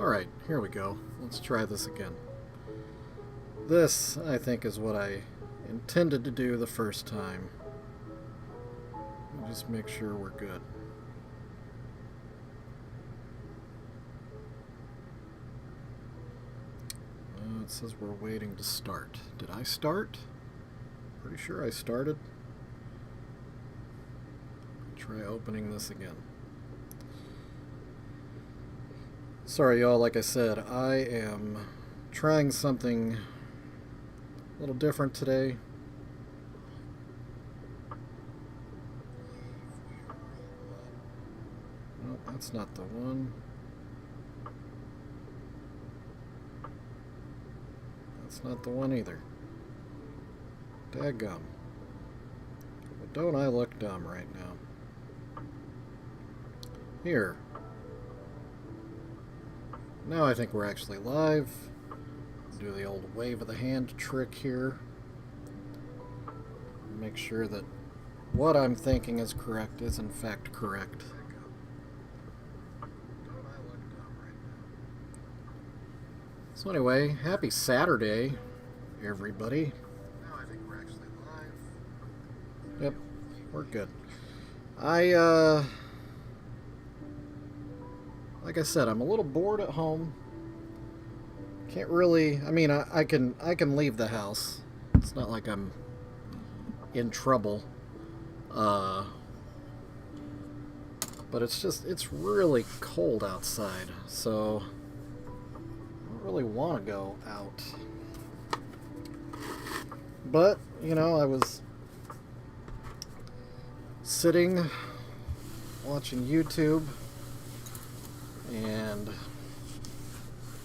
Alright, here we go. Let's try this again. This, I think, is what I intended to do the first time. Just make sure we're good. It says we're waiting to start. Did I start? Pretty sure I started. Try opening this again. Sorry, y'all. Like I said, I am trying something a little different today. No, that's not the one. That's not the one either. Daggum. But don't I look dumb right now? Here. Now I think we're actually live. Do the old wave of the hand trick here. Make sure that what I'm thinking is correct is in fact correct. So anyway, happy Saturday, everybody. Now I think we're actually live. Yep, we're good. Like I said, I'm a little bored at home. Can't really, I mean, I can leave the house. It's not like I'm in trouble. But it's really cold outside, so I don't really want to go out. But, you know, I was sitting watching YouTube and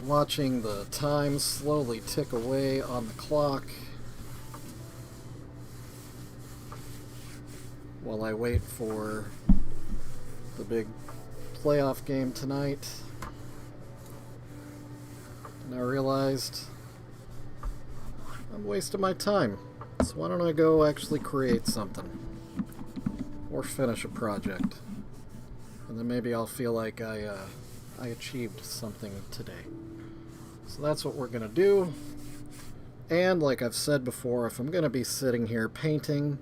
watching the time slowly tick away on the clock while I wait for the big playoff game tonight. And I realized I'm wasting my time. So why don't I go actually create something or finish a project, and then maybe I'll feel like I achieved something today. So that's what we're gonna do. And like I've said before, if I'm gonna be sitting here painting,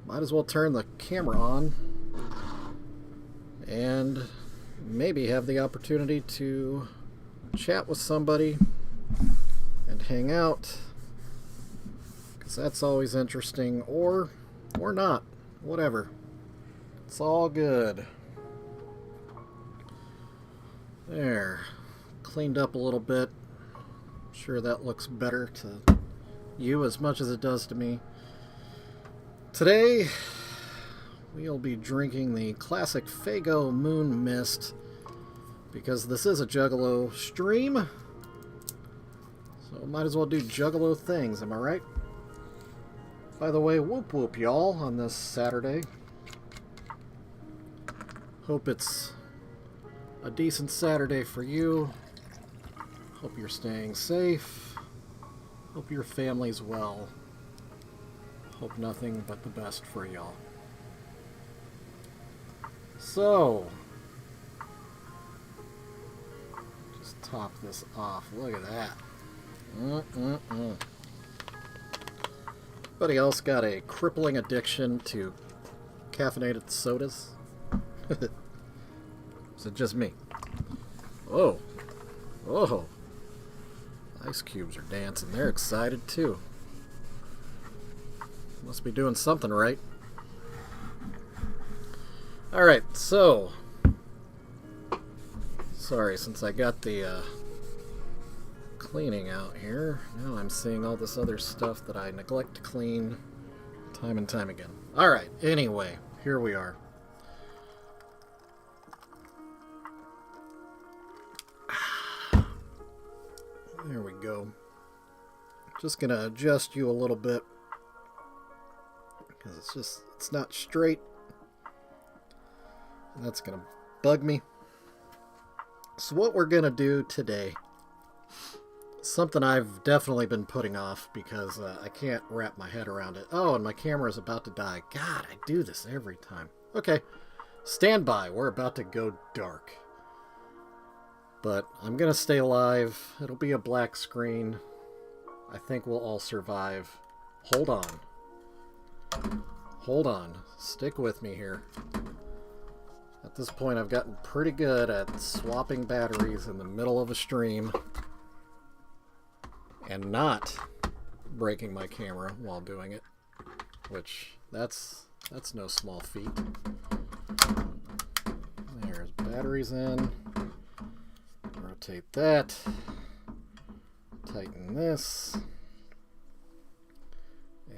might as well turn the camera on and maybe have the opportunity to chat with somebody and hang out, because that's always interesting, or not, whatever. It's all good. There. Cleaned up a little bit. Sure that looks better to you as much as it does to me. Today, we'll be drinking the classic Faygo Moon Mist, because this is a Juggalo stream. So might as well do Juggalo things, am I right? By the way, whoop whoop y'all on this Saturday. Hope it's a decent Saturday for you. Hope you're staying safe. Hope your family's well. Hope nothing but the best for y'all. So, just top this off. Look at that. Anybody else got a crippling addiction to caffeinated sodas? Is it just me? Oh. Oh. Ice cubes are dancing. They're excited too. Must be doing something right. Alright, so. Sorry, since I got the cleaning out here, now I'm seeing all this other stuff that I neglect to clean time and time again. Alright, anyway, here we are. There we go. Just gonna adjust you a little bit, because it's not straight. And that's gonna bug me. So what we're gonna do today, something I've definitely been putting off because I can't wrap my head around it. Oh, and my camera's about to die. God, I do this every time. Okay, stand by. We're about to go dark. But I'm gonna stay alive. It'll be a black screen. I think we'll all survive. Hold on. Hold on. Stick with me here. At this point, I've gotten pretty good at swapping batteries in the middle of a stream and not breaking my camera while doing it, which that's no small feat. There's batteries in. Rotate that. Tighten this.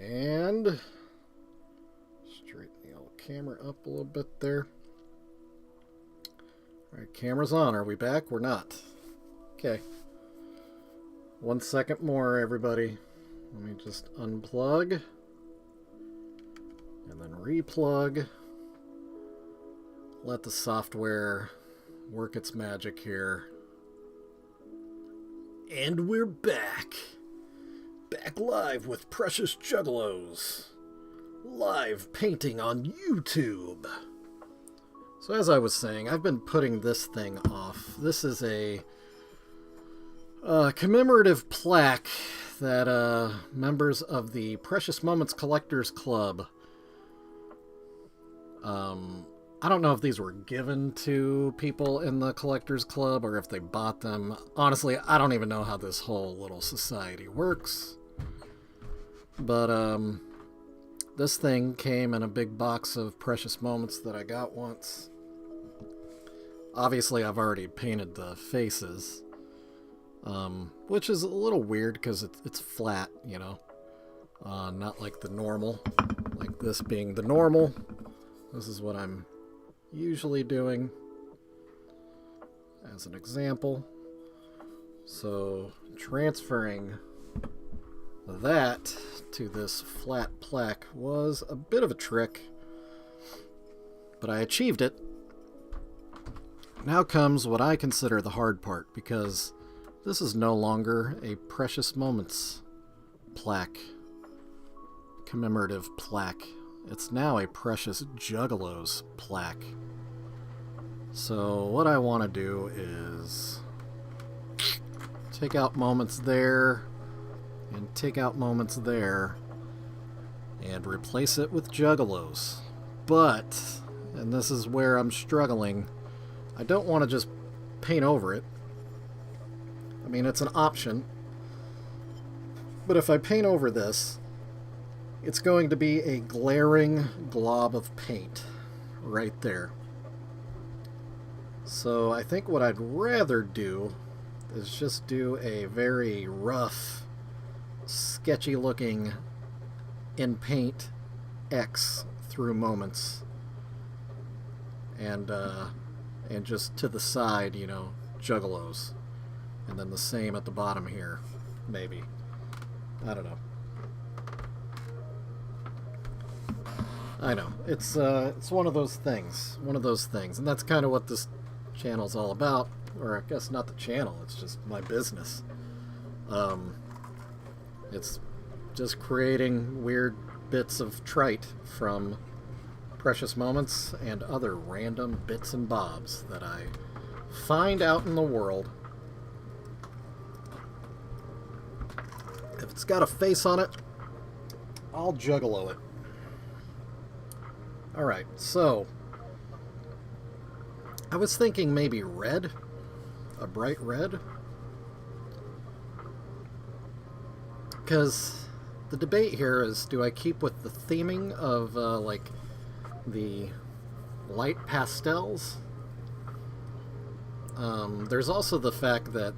And straighten the old camera up a little bit there. Alright, camera's on. Are we back? We're not. Okay. 1 second more, everybody. Let me just unplug. And then replug. Let the software work its magic here. And we're back. Back live with Precious Juggalos. Live painting on YouTube. So as I was saying, I've been putting this thing off. This is a commemorative plaque that members of the Precious Moments Collectors Club, I don't know if these were given to people in the Collectors Club or if they bought them. Honestly, I don't even know how this whole little society works. But this thing came in a big box of Precious Moments that I got once. Obviously, I've already painted the faces, which is a little weird because it's flat, you know, not like the normal, like this being the normal. This is what I'm usually doing as an example. So transferring that to this flat plaque was a bit of a trick, but I achieved it. Now comes what I consider the hard part, because this is no longer a Precious Moments plaque, commemorative plaque. It's now a Precious Juggalos plaque. So what I want to do is take out moments there and take out moments there and replace it with Juggalos. But, and this is where I'm struggling, I don't want to just paint over it. I mean, it's an option. But if I paint over this, it's going to be a glaring glob of paint right there. So I think what I'd rather do is just do a very rough, sketchy looking in paint X through moments. And just to the side, you know, Juggalos. And then the same at the bottom here, maybe. I don't know. I know. It's one of those things. One of those things. And that's kind of what this channel's all about. Or I guess not the channel, it's just my business. It's just creating weird bits of trite from Precious Moments and other random bits and bobs that I find out in the world. If it's got a face on it, I'll Juggalo it. Alright, so I was thinking maybe red, a bright red, because the debate here is, do I keep with the theming of like the light pastels? There's also the fact that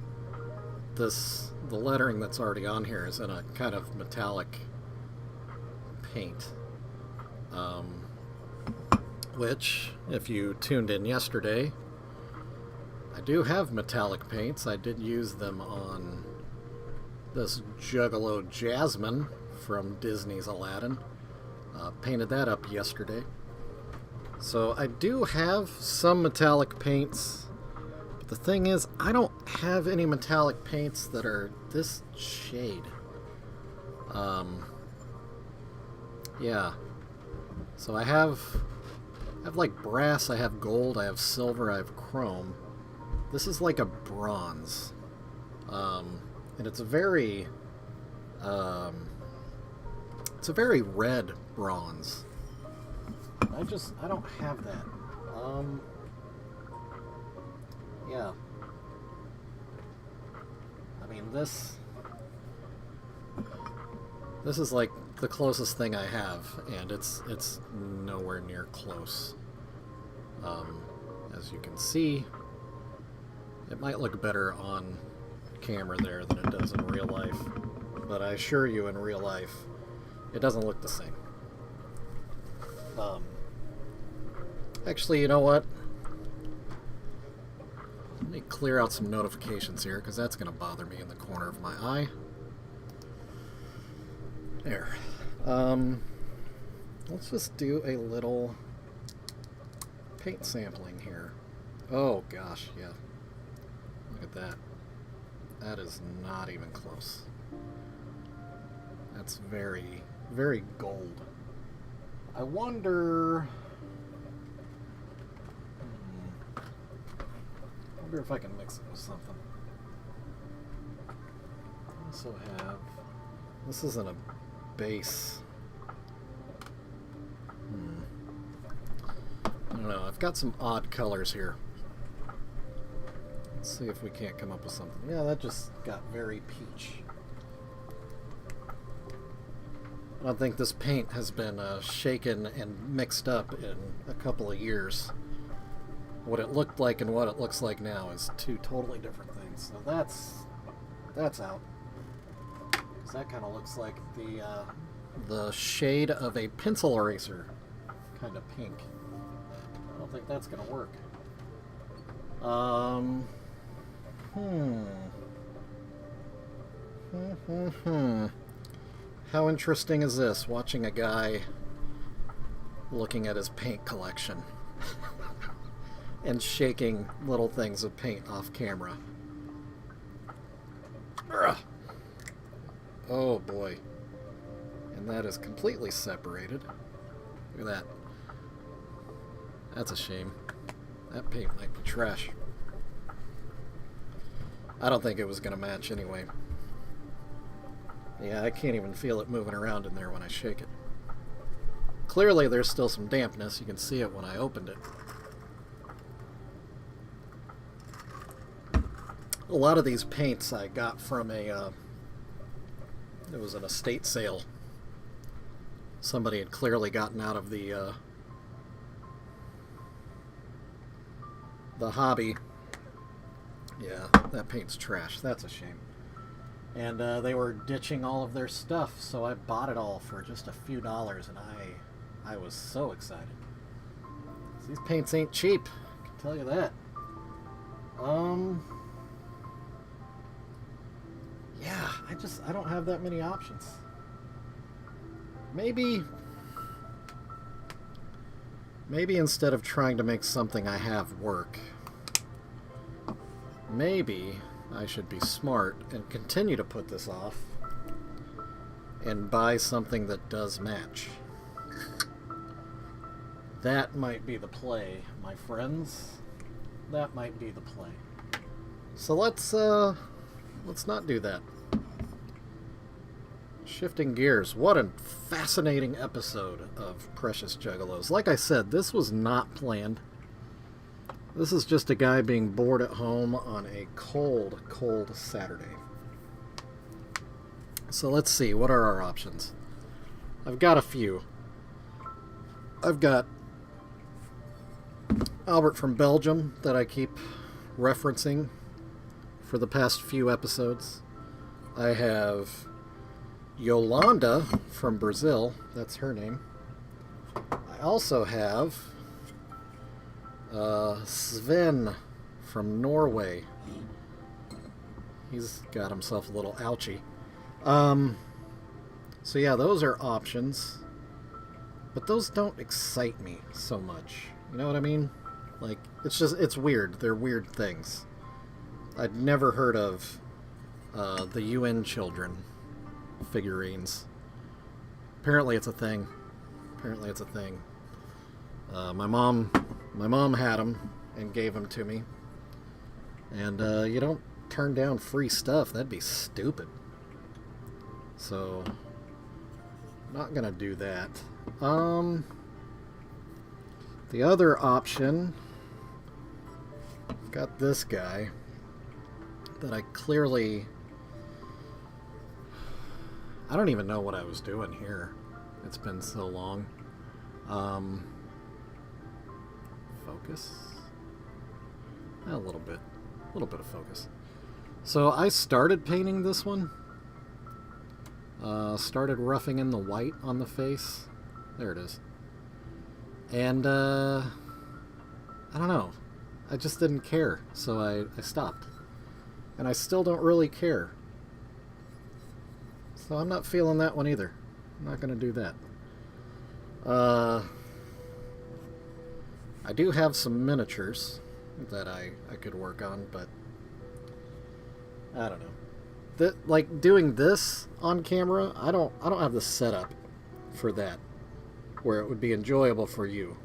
the lettering that's already on here is in a kind of metallic paint. Which, if you tuned in yesterday, I do have metallic paints. I did use them on this Juggalo Jasmine from Disney's Aladdin. Painted that up yesterday. So I do have some metallic paints. But the thing is, I don't have any metallic paints that are this shade. Yeah. So I have like brass, I have gold, I have silver, I have chrome. This is like a bronze. And it's a very red bronze. I don't have that. Yeah. I mean, this is like the closest thing I have, and it's nowhere near close. As you can see, it might look better on camera there than it does in real life, but I assure you in real life it doesn't look the same. Actually, you know what? Let me clear out some notifications here, because that's going to bother me in the corner of my eye. There. Let's just do a little paint sampling here. Oh gosh, yeah. Look at that. That is not even close. That's very, very gold. I wonder if I can mix it with something. I also have... This isn't a base. I don't know. I've got some odd colors here. Let's see if we can't come up with something. Yeah, that just got very peach. I don't think this paint has been shaken and mixed up in a couple of years. What it looked like and what it looks like now is two totally different things. So that's out. 'Cause that kind of looks like the shade of a pencil eraser kind of pink. I don't think that's gonna work. How interesting is this? Watching a guy looking at his paint collection and shaking little things of paint off camera. Ugh. Oh boy. And that is completely separated. Look at that. That's a shame. That paint might be trash. I don't think it was going to match anyway. Yeah, I can't even feel it moving around in there when I shake it. Clearly there's still some dampness. You can see it when I opened it. A lot of these paints I got from it was an estate sale. Somebody had clearly gotten out of the hobby. Yeah, that paint's trash. That's a shame. And they were ditching all of their stuff, so I bought it all for just a few dollars, and I was so excited. These paints ain't cheap, I can tell you that. Yeah, I don't have that many options. Maybe instead of trying to make something I have work, maybe I should be smart and continue to put this off and buy something that does match. That might be the play, my friends. That might be the play. So let's not do that. Shifting gears. What a fascinating episode of Precious Juggalos. Like I said, this was not planned. This is just a guy being bored at home on a cold, cold Saturday. So let's see, what are our options? I've got a few. I've got Albert from Belgium that I keep referencing for the past few episodes. I have Yolanda from Brazil. That's her name. I also have Sven from Norway. He's got himself a little ouchie. So yeah, those are options. But those don't excite me so much. You know what I mean? Like, it's weird. They're weird things. I'd never heard of the UN children figurines. Apparently it's a thing. My mom had them and gave them to me. And you don't turn down free stuff. That'd be stupid. So, not gonna do that. The other option, I've got this guy that I clearly, I don't even know what I was doing here. It's been so long. Focus? A little bit of focus. So I started painting this one. Started roughing in the white on the face. There it is. And, I don't know. I just didn't care, so I stopped. And I still don't really care. So I'm not feeling that one either. I'm not going to do that. I do have some miniatures that I could work on, but I don't know. Like doing this on camera, I don't have the setup for that, where it would be enjoyable for you,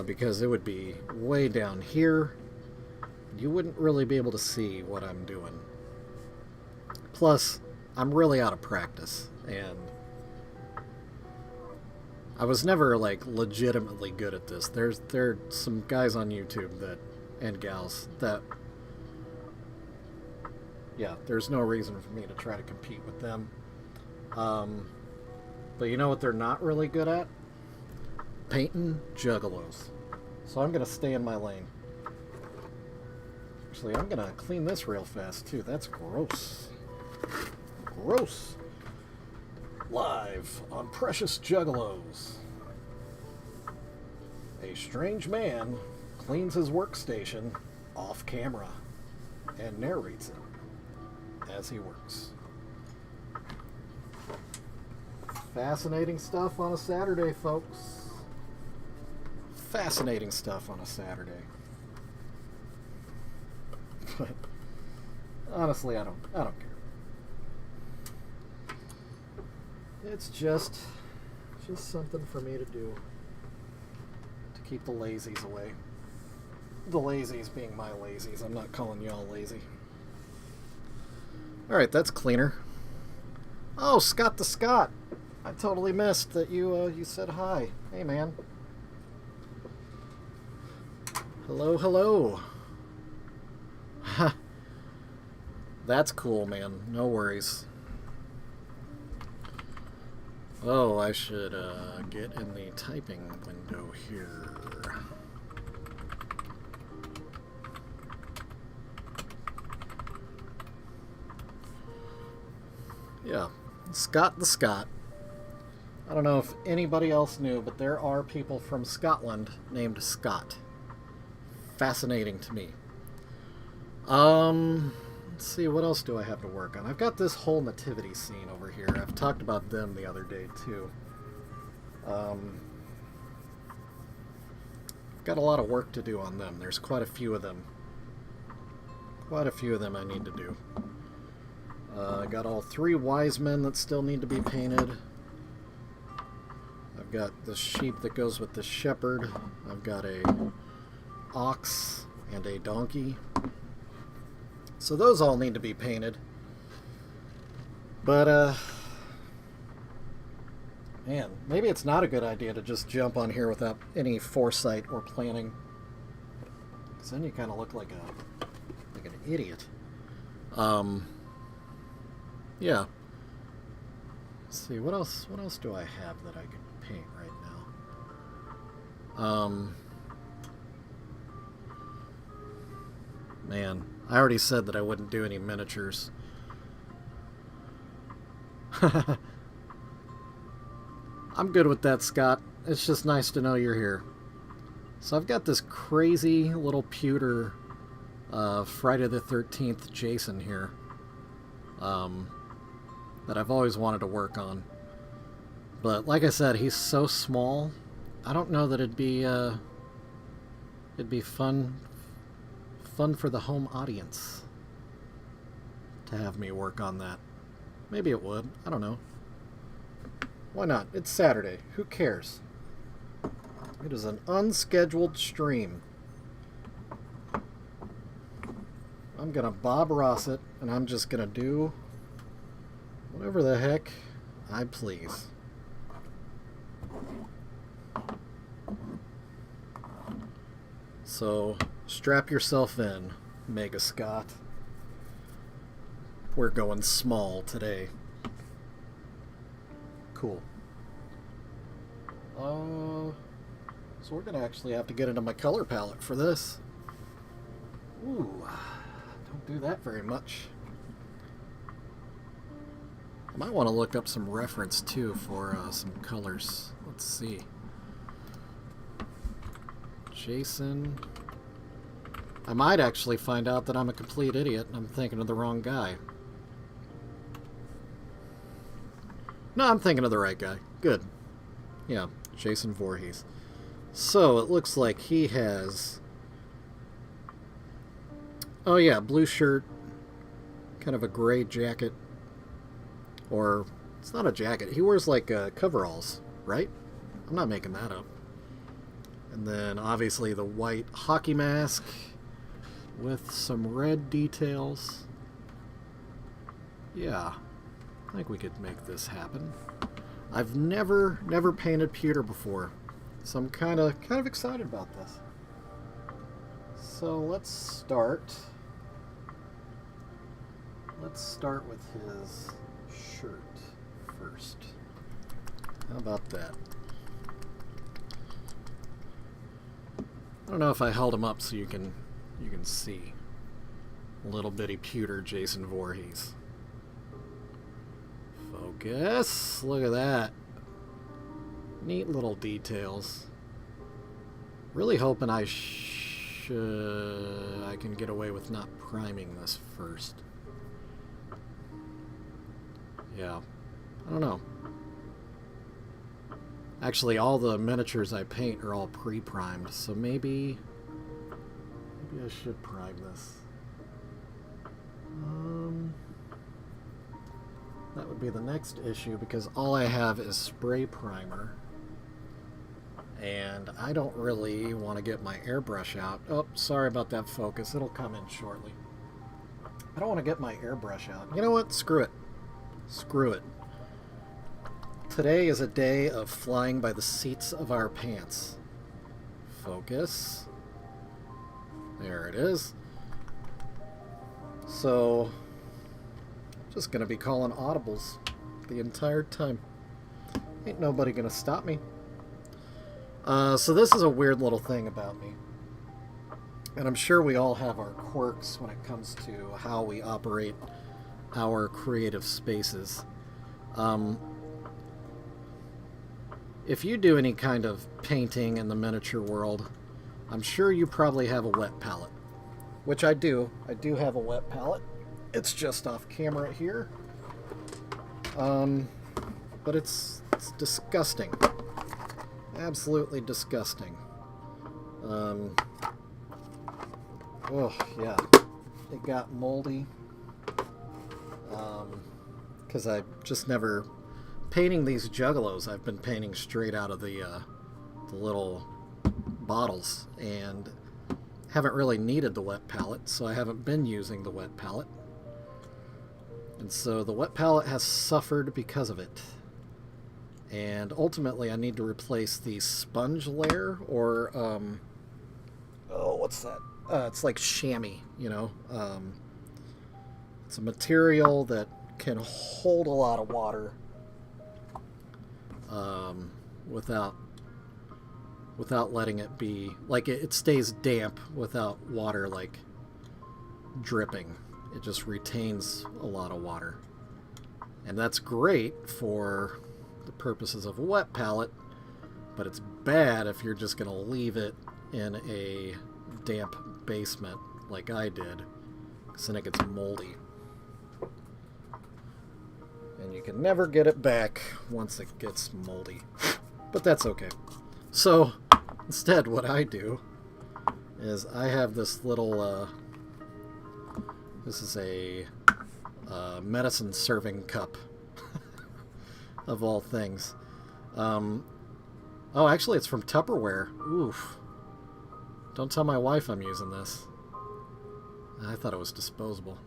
because it would be way down here. You wouldn't really be able to see what I'm doing. Plus, I'm really out of practice, and I was never like legitimately good at this. There are some guys on YouTube that, and gals, that, yeah, there's no reason for me to try to compete with them. But you know what they're not really good at? Painting juggalos. So I'm gonna stay in my lane. Actually, I'm gonna clean this real fast too. That's gross. Gross. Live on Precious Juggalos. A strange man cleans his workstation off camera and narrates it as he works. Fascinating stuff on a Saturday, folks. Fascinating stuff on a Saturday. But honestly, I don't care. It's just something for me to do to keep the lazies away. The lazies being my lazies. I'm not calling y'all lazy. Alright, that's cleaner. Oh, Scott the Scott. I totally missed that you said hi. Hey, man. Hello, hello. Ha. That's cool, man. No worries. Oh, I should get in the typing window here. Yeah, Scott the Scott. I don't know if anybody else knew, but there are people from Scotland named Scott. Fascinating to me. Let's see, what else do I have to work on? I've got this whole nativity scene over here. I've talked about them the other day, too. Got a lot of work to do on them. There's quite a few of them. Quite a few of them I need to do. I got all 3 wise men that still need to be painted. I've got the sheep that goes with the shepherd. I've got a ox and a donkey. So those all need to be painted. But, man, maybe it's not a good idea to just jump on here without any foresight or planning. Because then you kind of look like an idiot. Yeah. Let's see, what else do I have that I could paint right now? Man, I already said that I wouldn't do any miniatures. I'm good with that, Scott. It's just nice to know you're here. So I've got this crazy little pewter Friday the 13th Jason here that I've always wanted to work on. But like I said, he's so small, I don't know that it'd be fun for the home audience to have me work on that. Maybe it would. I don't know. Why not? It's Saturday. Who cares? It is an unscheduled stream. I'm gonna Bob Ross it, and I'm just gonna do whatever the heck I please. So, strap yourself in, Mega Scott. We're going small today. Cool. So we're gonna actually have to get into my color palette for this. Ooh, don't do that very much. I might want to look up some reference too for some colors. Let's see. Jason. I might actually find out that I'm a complete idiot and I'm thinking of the wrong guy. No, I'm thinking of the right guy. Good. Yeah, Jason Voorhees. So, it looks like he has... Oh yeah, blue shirt, kind of a gray jacket. Or, it's not a jacket. He wears like coveralls, right? I'm not making that up. And then, obviously, the white hockey mask with some red details. Yeah, I think we could make this happen. I've never painted pewter before, so I'm kind of excited about this. So let's start. Let's start with his shirt first. How about that? I don't know if I held him up so you can see. Little bitty pewter Jason Voorhees. Focus. Look at that. Neat little details. Really hoping I can get away with not priming this first. Yeah. I don't know. Actually, all the miniatures I paint are all pre-primed, so maybe I should prime this. That would be the next issue, because all I have is spray primer. And I don't really want to get my airbrush out. Oh, sorry about that focus. It'll come in shortly. I don't want to get my airbrush out. You know what? Screw it. Screw it. Today is a day of flying by the seats of our pants. Focus. There it is. So, just gonna be calling audibles the entire time. Ain't nobody gonna stop me. So this is a weird little thing about me. And I'm sure we all have our quirks when it comes to how we operate our creative spaces. If you do any kind of painting in the miniature world, I'm sure you probably have a wet palette. Which I do. I do have a wet palette. It's just off camera here. But it's disgusting. Absolutely disgusting. Oh, yeah. It got moldy. Because I just never... Painting these Juggalos, I've been painting straight out of the little bottles, and haven't really needed the wet palette, so I haven't been using the wet palette. And so the wet palette has suffered because of it. And ultimately I need to replace the sponge layer, or, oh, what's that? It's like chamois, you know? It's a material that can hold a lot of water without letting it be, like, it stays damp without water, like, dripping. It just retains a lot of water. And that's great for the purposes of a wet palette, but it's bad if you're just going to leave it in a damp basement like I did, because then it gets moldy. And you can never get it back once it gets moldy. But that's okay. So, instead what I do is I have this little, this is a medicine serving cup, of all things. Oh, actually it's from Tupperware. Oof. Don't tell my wife I'm using this. I thought it was disposable.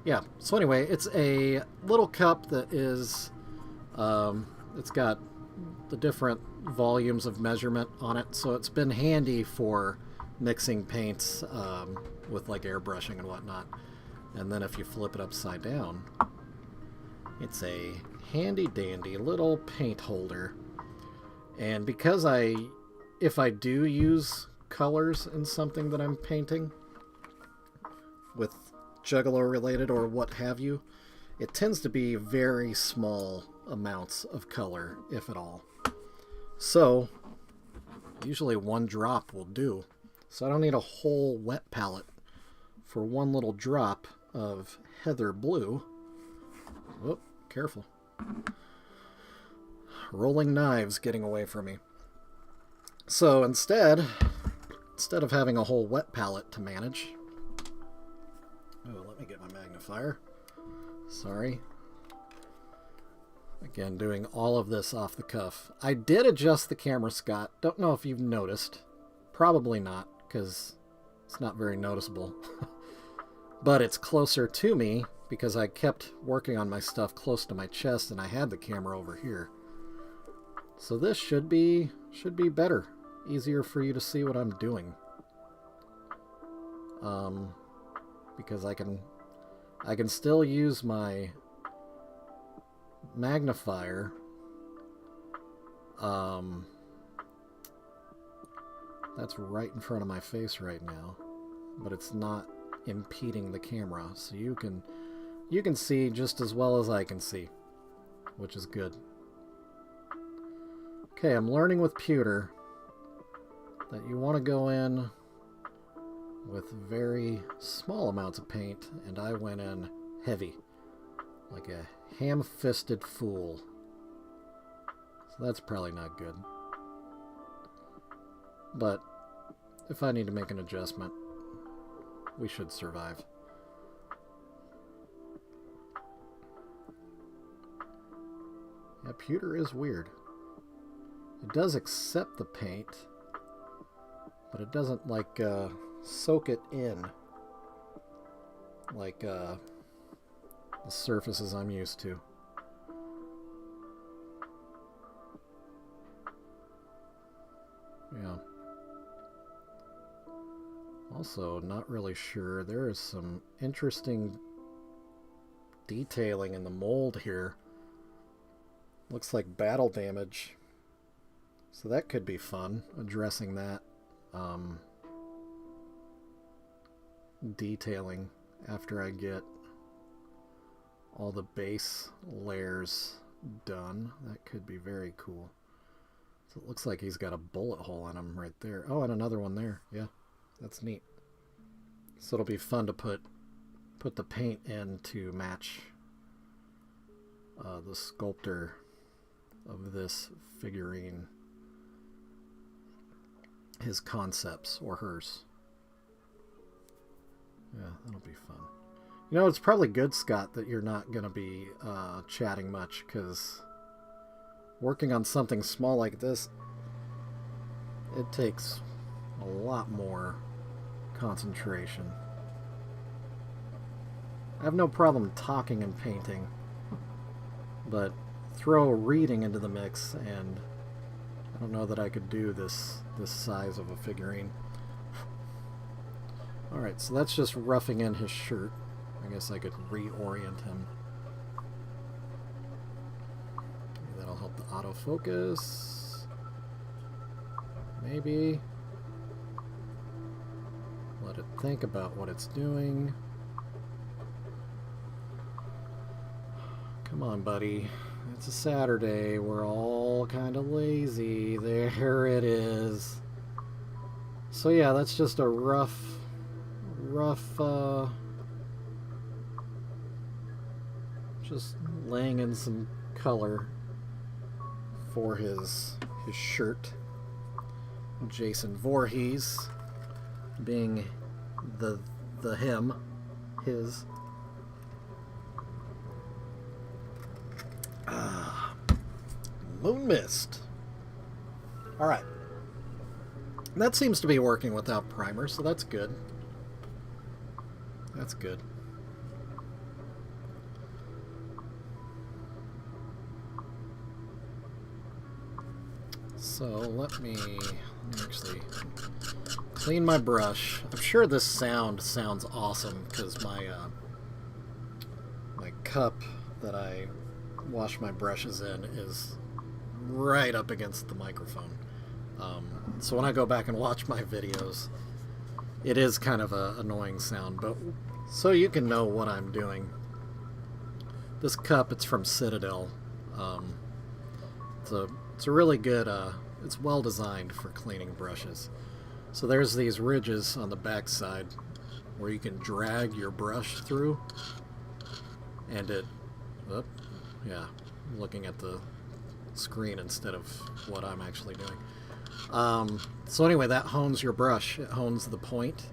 Yeah, so anyway, it's a little cup that is, it's got the different volumes of measurement on it, so it's been handy for mixing paints with like airbrushing and whatnot. And then if you flip it upside down, it's a handy dandy little paint holder. And because if I do use colors in something that I'm painting with Juggalo related or what have you, it tends to be very small amounts of color, if at all. So usually one drop will do. So I don't need a whole wet palette for one little drop of heather blue. Whoop, careful. Rolling knives getting away from me. So instead of having a whole wet palette to manage, oh, let me get my magnifier. Sorry. Again, doing all of this off the cuff. I did adjust the camera, Scott. Don't know if you've noticed. Probably not, because it's not very noticeable. But it's closer to me because I kept working on my stuff close to my chest and I had the camera over here. So this should be better. Easier for you to see what I'm doing. Because I can still use my magnifier. That's right in front of my face right now, but it's not impeding the camera, so you can see just as well as I can see, which is good. Okay, I'm learning with pewter that you want to go in with very small amounts of paint, and I went in heavy, like a ham-fisted fool. So that's probably not good. But if I need to make an adjustment, we should survive. Yeah, pewter is weird. It does accept the paint, but it doesn't like soak it in like the surfaces I'm used to. Yeah. Also, not really sure. There is some interesting detailing in the mold here. Looks like battle damage. So that could be fun, addressing that detailing after I get all the base layers done. That could be very cool. So it looks like he's got a bullet hole in him right there. Oh, and another one there. Yeah, that's neat. So it'll be fun to put the paint in to match the sculptor of this figurine, his concepts or hers. Yeah, that'll be fun. You know, it's probably good, Scott, that you're not going to be chatting much, because working on something small like this, it takes a lot more concentration. I have no problem talking and painting, but throw reading into the mix, and I don't know that I could do this size of a figurine. Alright, so that's just roughing in his shirt. I guess I could reorient him. Maybe that'll help the autofocus. Maybe. Let it think about what it's doing. Come on, buddy. It's a Saturday. We're all kind of lazy. There it is. So yeah, that's just a rough just laying in some color for his shirt. Jason Voorhees being the him, his. Moon Mist. Alright. That seems to be working without primer, so that's good. That's good. So let me actually clean my brush. I'm sure this sounds awesome because my my cup that I wash my brushes in is right up against the microphone. So when I go back and watch my videos, it is kind of an annoying sound, but so you can know what I'm doing. This cup, it's from Citadel. It's a really good, it's well designed for cleaning brushes. So there's these ridges on the back side where you can drag your brush through, and it, yeah, I'm looking at the screen instead of what I'm actually doing. So anyway, that hones your brush. It hones the point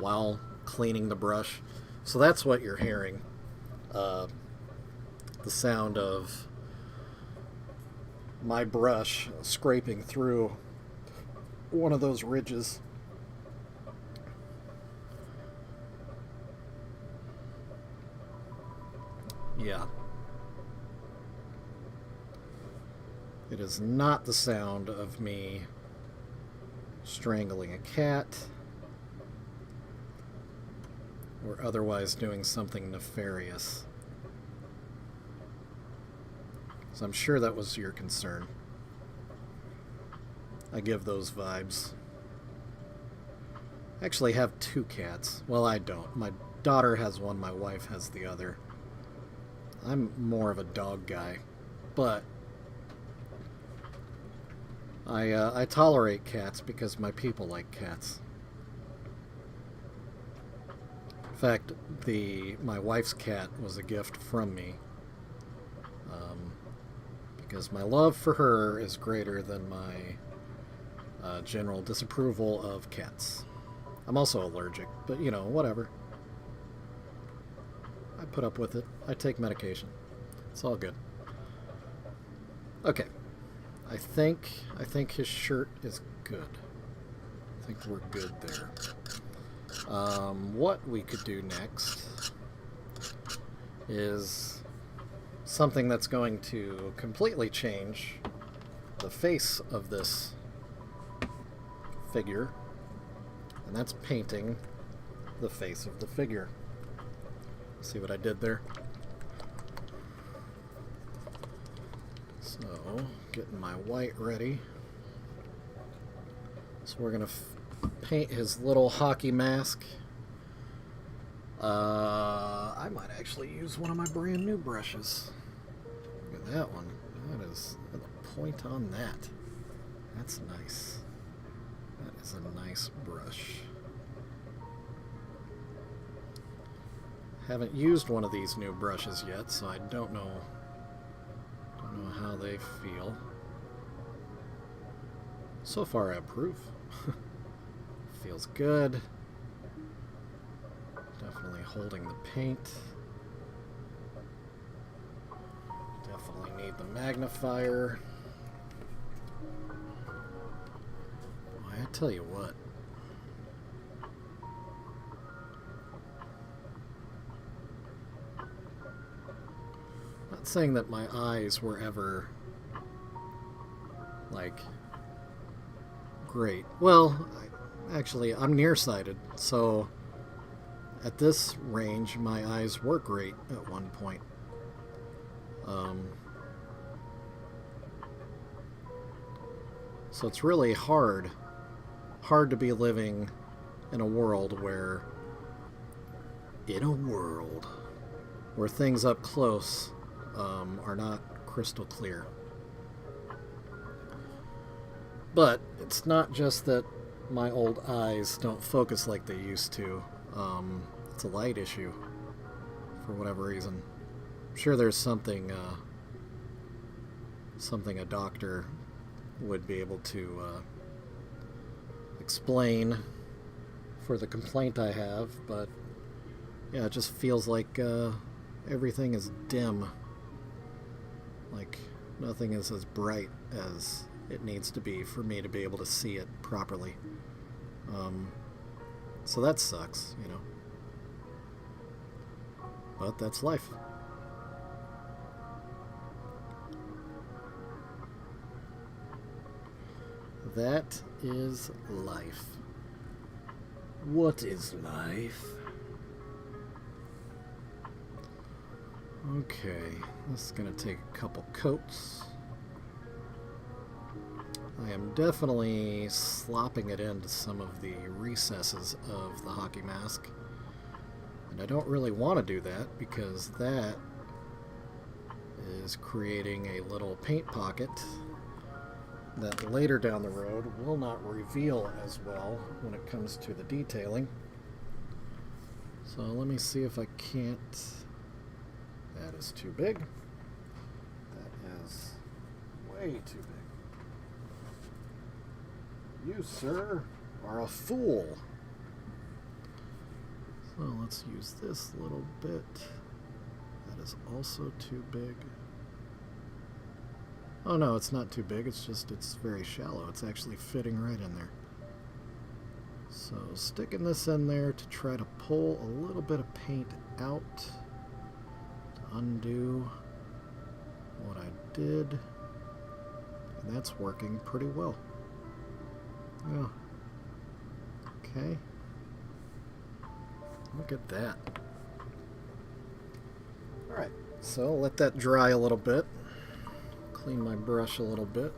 while cleaning the brush. So that's what you're hearing. The sound of my brush scraping through one of those ridges. Yeah. It is not the sound of me strangling a cat or otherwise doing something nefarious. So I'm sure that was your concern. I give those vibes. I actually have 2 cats. Well, I don't. My daughter has one, my wife has the other. I'm more of a dog guy, but I tolerate cats because my people like cats. In fact, my wife's cat was a gift from me, because my love for her is greater than my general disapproval of cats. I'm also allergic, but you know, whatever. I put up with it. I take medication. It's all good. Okay. I think his shirt is good. I think we're good there. What we could do next is something that's going to completely change the face of this figure, and that's painting the face of the figure. See what I did there? So, getting my white ready. So we're going to paint his little hockey mask. I might actually use one of my brand new brushes. Look at that one. That is the point on that. That's nice. That is a nice brush. Haven't used one of these new brushes yet, so I don't know how they feel. So far I approve. Feels good. Definitely holding the paint. Definitely need the magnifier. Boy, I tell you what. Not saying that my eyes were ever like great. Well, actually, I'm nearsighted, so at this range, my eyes were great at one point. So it's really hard to be living in a world where things up close are not crystal clear. But it's not just that my old eyes don't focus like they used to. It's a light issue for whatever reason. I'm sure there's something a doctor would be able to explain for the complaint I have, but yeah, it just feels like everything is dim. Like nothing is as bright as it needs to be for me to be able to see it properly. So that sucks, you know. But that's life. That is life. What is life? Okay, this is going to take a couple coats. I am definitely slopping it into some of the recesses of the hockey mask. And I don't really want to do that because that is creating a little paint pocket that later down the road will not reveal as well when it comes to the detailing. So let me see if I can't... That is too big. That is way too big. You, sir, are a fool. So let's use this little bit. That is also too big. Oh no, it's not too big, it's just, it's very shallow. It's actually fitting right in there. So sticking this in there to try to pull a little bit of paint out to undo what I did. And that's working pretty well. Oh. Okay. Look at that. Alright, so let that dry a little bit. Clean my brush a little bit.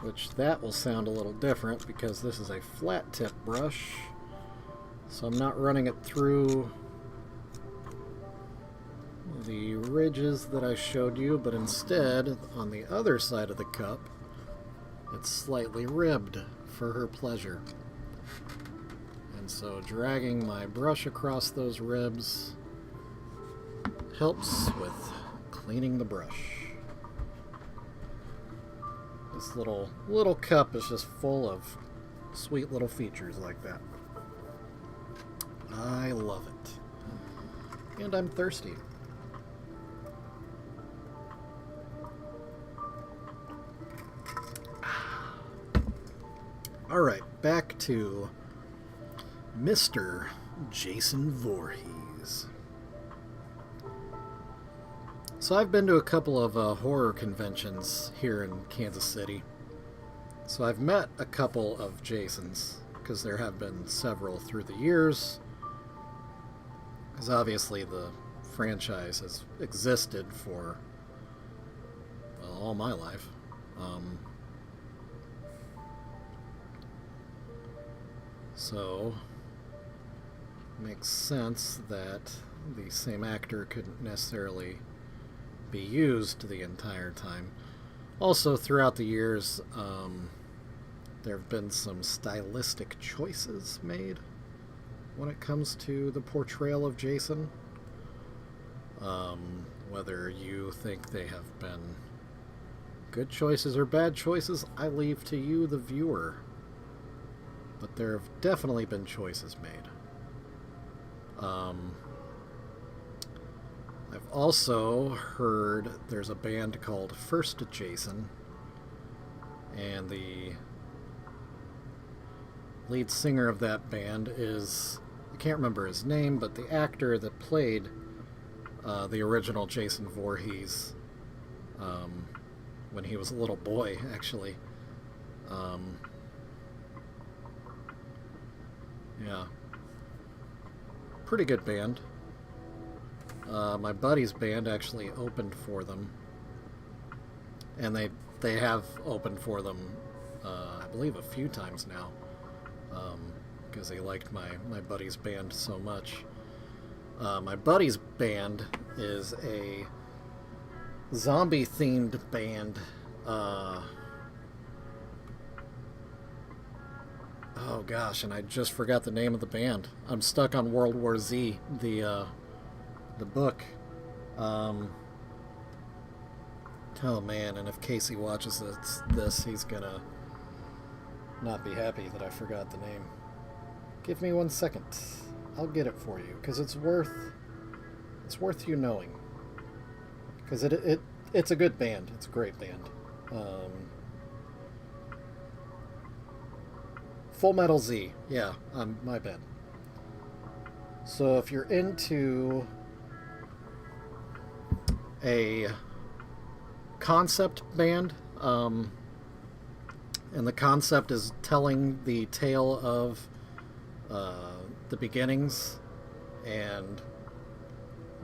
Which that will sound a little different because this is a flat tip brush. So I'm not running it through the ridges that I showed you, but instead, on the other side of the cup, it's slightly ribbed for her pleasure. And so dragging my brush across those ribs helps with cleaning the brush. This little cup is just full of sweet little features like that. I love it. And I'm thirsty. Alright, back to Mr. Jason Voorhees. So I've been to a couple of horror conventions here in Kansas City. So I've met a couple of Jasons, because there have been several through the years. Because obviously the franchise has existed for, well, all my life. So it makes sense that the same actor couldn't necessarily be used the entire time. Also, throughout the years, there have been some stylistic choices made when it comes to the portrayal of Jason. Whether you think they have been good choices or bad choices, I leave to you, the viewer. But there have definitely been choices made. I've also heard there's a band called First Jason, and the lead singer of that band is, I can't remember his name, but the actor that played the original Jason Voorhees when he was a little boy, actually. Yeah. Pretty good band. My buddy's band actually opened for them. And they have opened for them, I believe, a few times now. Because they liked my buddy's band so much. My buddy's band is a zombie-themed band. Oh gosh, and I just forgot the name of the band. I'm stuck on World War Z, the book. Oh man, and if Casey watches this, he's gonna not be happy that I forgot the name. Give me 1 second. I'll get it for you, because it's worth you knowing. Because it's a good band. It's a great band. Full Metal Z. Yeah, my bad. So if you're into a concept band, and the concept is telling the tale of the beginnings and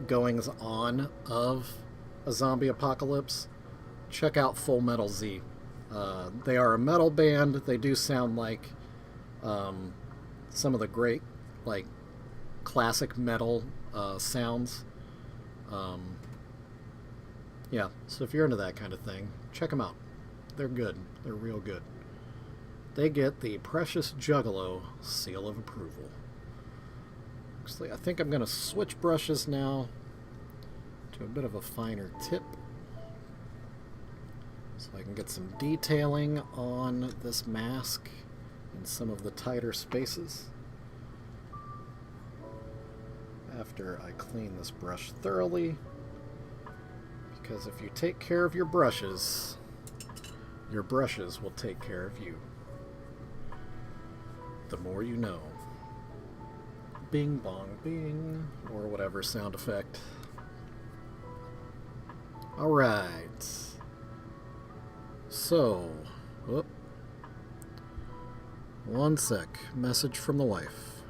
goings on of a zombie apocalypse, check out Full Metal Z. They are a metal band. They do sound like some of the great, like, classic metal sounds. Yeah, so if you're into that kind of thing, check them out. They're good. They're real good. They get the precious Juggalo seal of approval. Actually, I think I'm going to switch brushes now to a bit of a finer tip, so I can get some detailing on this mask in some of the tighter spaces. After I clean this brush thoroughly, because if you take care of your brushes will take care of you. The more you know. Bing bong bing, or whatever sound effect. Alright. So, whoop. One sec. Message from the wife.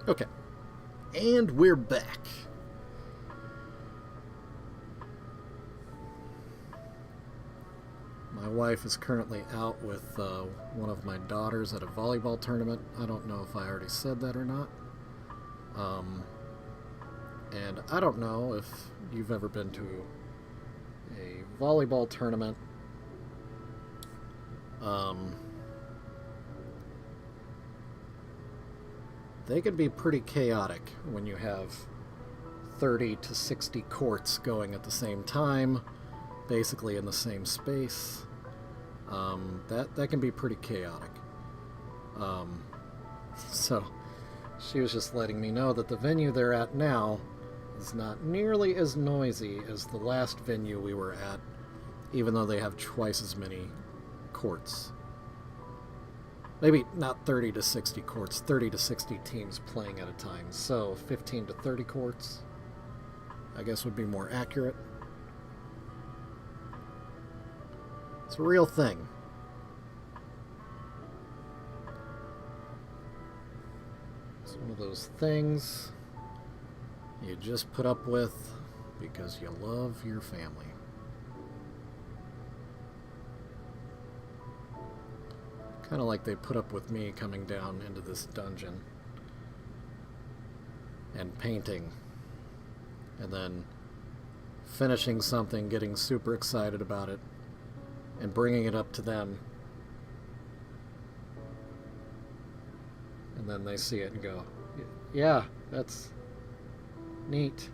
Okay. And we're back. My wife is currently out with one of my daughters at a volleyball tournament. I don't know if I already said that or not. And I don't know if you've ever been to a volleyball tournament. They can be pretty chaotic when you have 30 to 60 courts going at the same time, basically in the same space. That can be pretty chaotic. So she was just letting me know that the venue they're at now is not nearly as noisy as the last venue we were at, even though they have twice as many courts. Maybe not 30 to 60 courts, 30 to 60 teams playing at a time. So 15 to 30 courts, I guess, would be more accurate. It's a real thing. It's one of those things you just put up with because you love your family. Kind of like they put up with me coming down into this dungeon and painting, and then finishing something, getting super excited about it, and bringing it up to them, and then they see it and go, yeah, that's neat.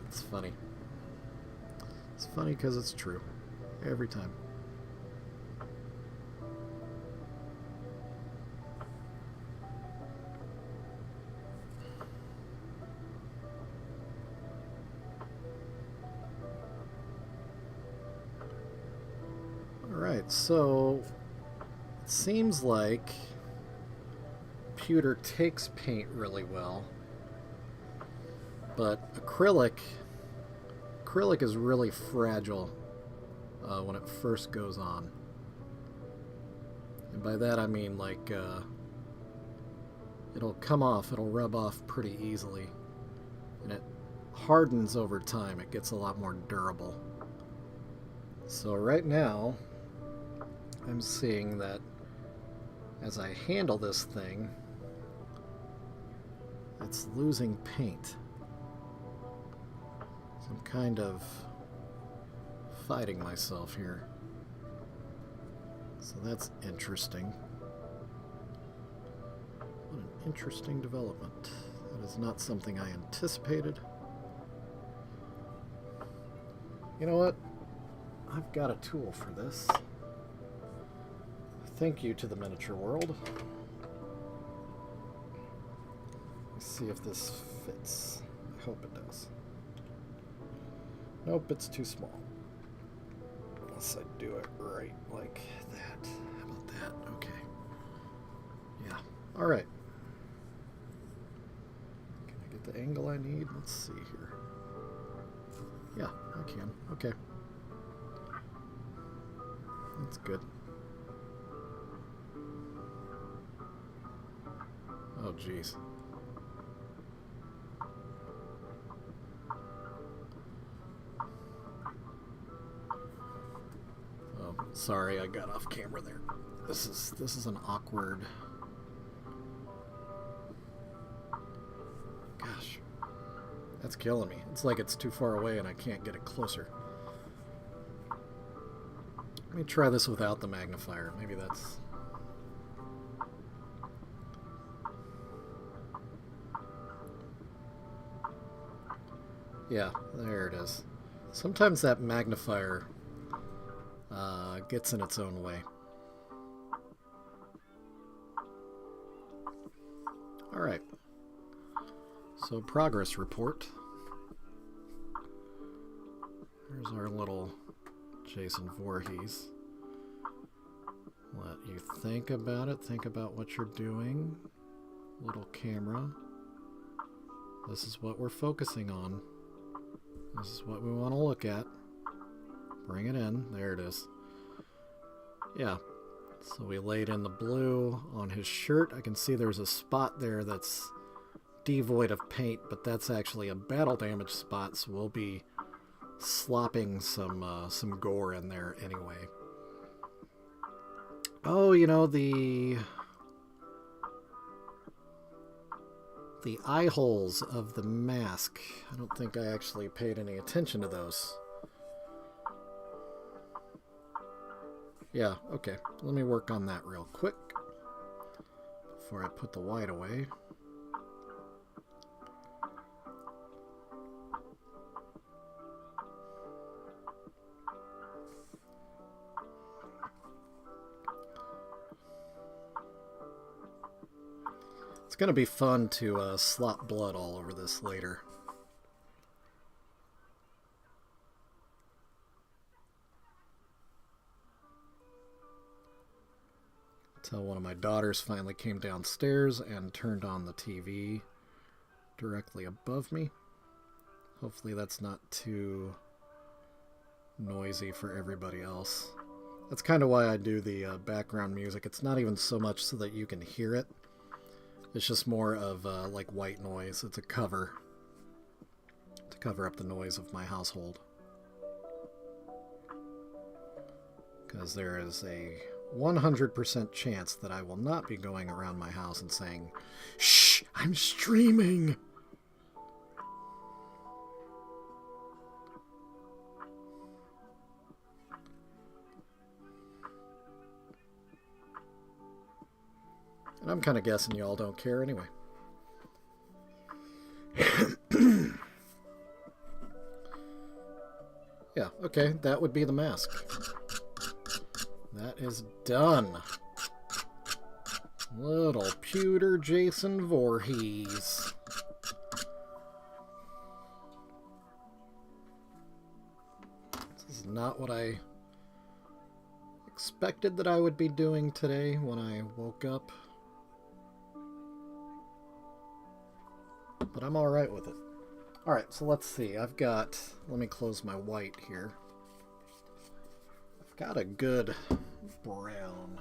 It's funny. It's funny because it's true. Every time. Alright, so it seems like pewter takes paint really well, but acrylic is really fragile when it first goes on. And by that I mean, like, it'll come off, it'll rub off pretty easily, and it hardens over time. It gets a lot more durable. So right now I'm seeing that as I handle this thing, it's losing paint. So I'm kind of fighting myself here. So that's interesting. What an interesting development. That is not something I anticipated. You know what? I've got a tool for this. Thank you to the miniature world. Let's see if this fits. I hope it does. Nope, it's too small. Unless I do it right like that. How about that? Okay. Yeah. Alright. Can I get the angle I need? Let's see here. Yeah, I can. Okay. That's good. Oh, jeez. Oh, sorry, I got off camera there. This is an awkward. Gosh, that's killing me. It's like it's too far away and I can't get it closer. Let me try this without the magnifier. Maybe that's. Yeah, there it is. Sometimes that magnifier gets in its own way. Alright. So, progress report. There's our little Jason Voorhees. Let you think about it. Think about what you're doing. Little camera. This is what we're focusing on. This is what we want to look at. Bring it in. There it is. Yeah. So we laid in the blue on his shirt. I can see there's a spot there that's devoid of paint, but that's actually a battle damage spot, so we'll be slopping some gore in there anyway. Oh, you know, the eye holes of the mask. I don't think I actually paid any attention to those. Yeah, okay. Let me work on that real quick before I put the white away. It's going to be fun to slop blood all over this later. Until one of my daughters finally came downstairs and turned on the TV directly above me. Hopefully that's not too noisy for everybody else. That's kind of why I do the background music. It's not even so much so that you can hear it. It's just more of like white noise. It's a cover to cover up the noise of my household. Because there is a 100% chance that I will not be going around my house and saying, "Shh, I'm streaming!" And I'm kind of guessing y'all don't care anyway. Yeah, okay, that would be the mask. That is done. Little pewter Jason Voorhees. This is not what I expected that I would be doing today when I woke up. But I'm alright with it. Alright, so let's see. I've got... Let me close my white here. I've got a good brown.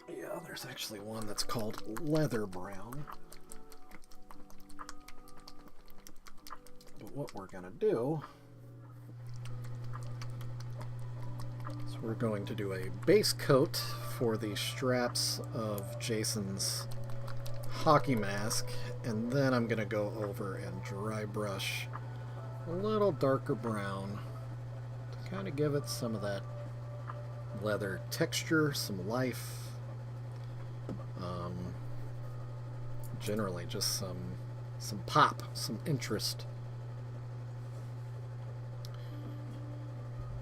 Yeah, there's actually one that's called leather brown. But what we're going to do is we're going to do a base coat for the straps of Jason's hockey mask, and then I'm going to go over and dry brush a little darker brown to kind of give it some of that leather texture, some life, generally just some pop, some interest.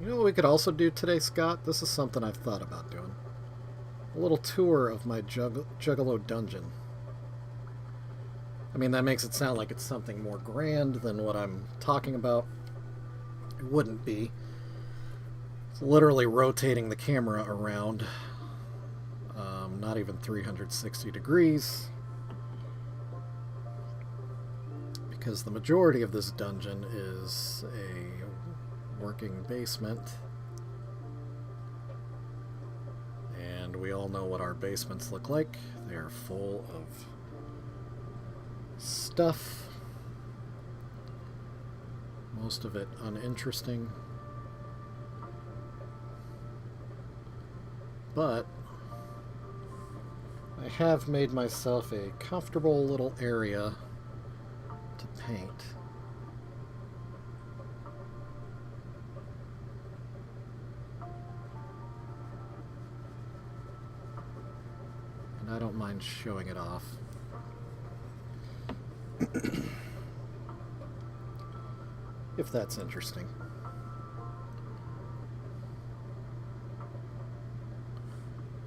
You know what we could also do today, Scott? This is something I've thought about doing. A little tour of my Juggalo dungeon. I mean, that makes it sound like it's something more grand than what I'm talking about. It wouldn't be. It's literally rotating the camera around, not even 360 degrees, because the majority of this dungeon is a working basement, and we all know what our basements look like. They are full of stuff, most of it uninteresting, but I have made myself a comfortable little area to paint. And I don't mind showing it off. If that's interesting.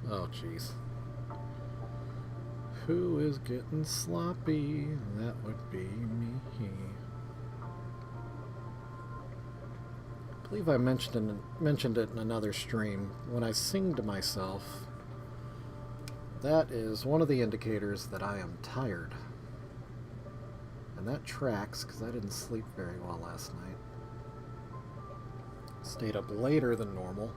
Oh, jeez. Who is getting sloppy? That would be me. I believe I mentioned it in another stream. When I sing to myself, that is one of the indicators that I am tired. And that tracks, because I didn't sleep very well last night. Stayed up later than normal.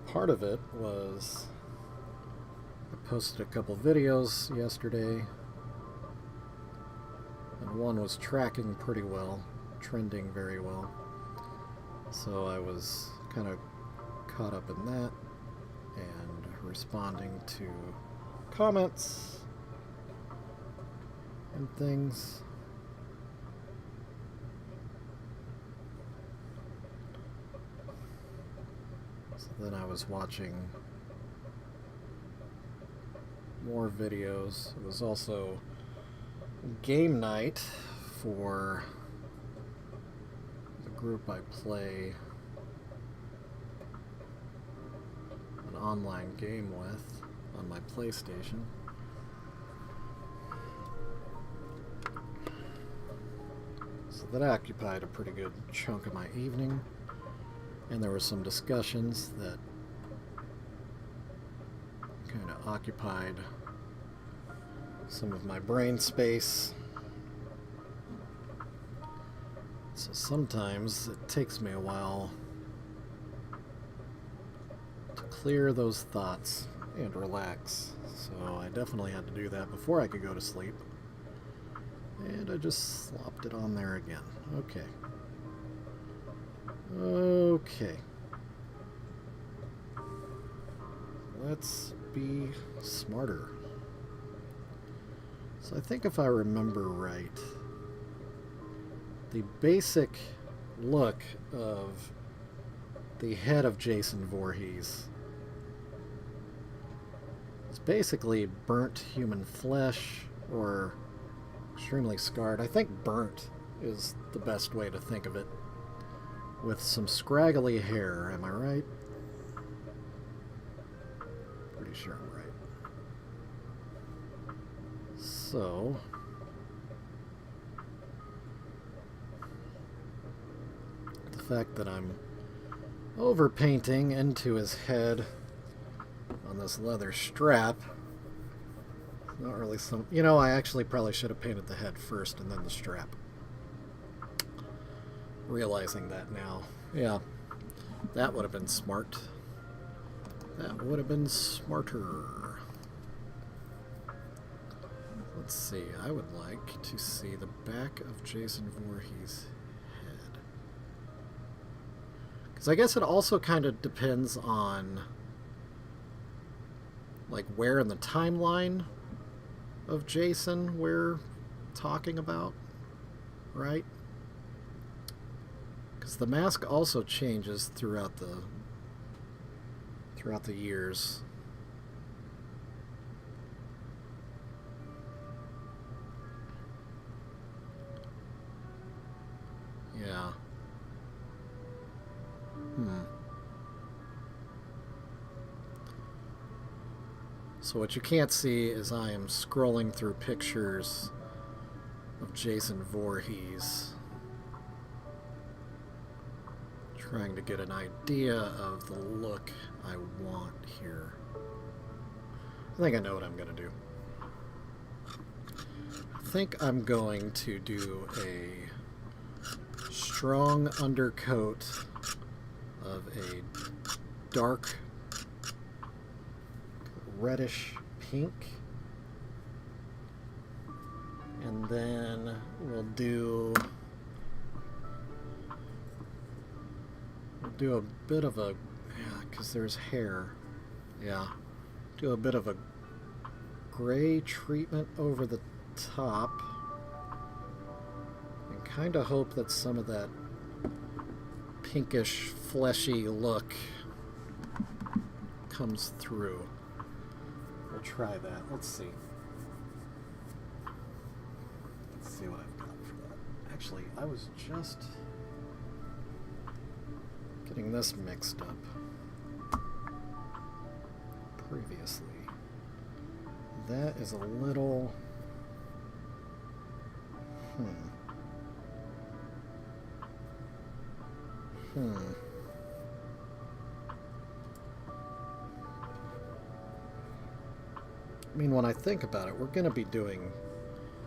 Part of it was I posted a couple videos yesterday, and one was tracking pretty well, trending very well. So I was kind of caught up in that and responding to comments and things. So then I was watching more videos. It was also game night for the group I play an online game with on my PlayStation. So that occupied a pretty good chunk of my evening, and there were some discussions that kind of occupied some of my brain space. So sometimes it takes me a while to clear those thoughts and relax. So I definitely had to do that before I could go to sleep. And I just slopped it on there again. Okay. Okay. Let's be smarter. So I think if I remember right, the basic look of the head of Jason Voorhees is basically burnt human flesh or extremely scarred. I think burnt is the best way to think of it, with some scraggly hair. Am I right? Pretty sure I'm right. So the fact that I'm overpainting into his head on this leather strap, not really some... You know, I actually probably should have painted the head first and then the strap. Realizing that now. Yeah, that would have been smart. That would have been smarter. Let's see, I would like to see the back of Jason Voorhees' head. Because I guess it also kind of depends on, like, where in the timeline of Jason we're talking about, right? Because the mask also changes throughout throughout the years. Yeah. So what you can't see is I am scrolling through pictures of Jason Voorhees, trying to get an idea of the look I want here. I think I know what I'm going to do. I think I'm going to do a strong undercoat of a dark reddish pink, and then we'll do a bit of a, because there's hair, do a bit of a gray treatment over the top, and kind of hope that some of that pinkish fleshy look comes through. We'll try that. Let's see what I've got for that. Actually, I was just getting this mixed up previously. That is a little... I mean, when I think about it, we're going to be doing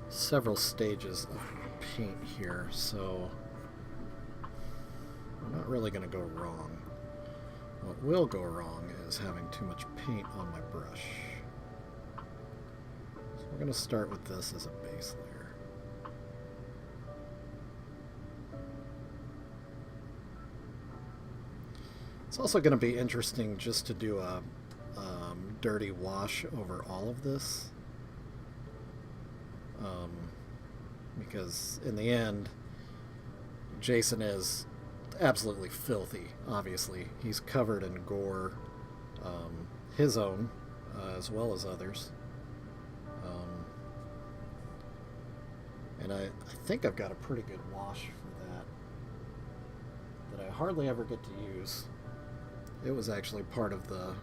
several stages of paint here, so we're not really going to go wrong. What will go wrong is having too much paint on my brush. So we're going to start with this as a base layer. It's also going to be interesting just to do a dirty wash over all of this, because in the end Jason is absolutely filthy. Obviously he's covered in gore, his own as well as others, and I think I've got a pretty good wash for that I hardly ever get to use. It was actually part of the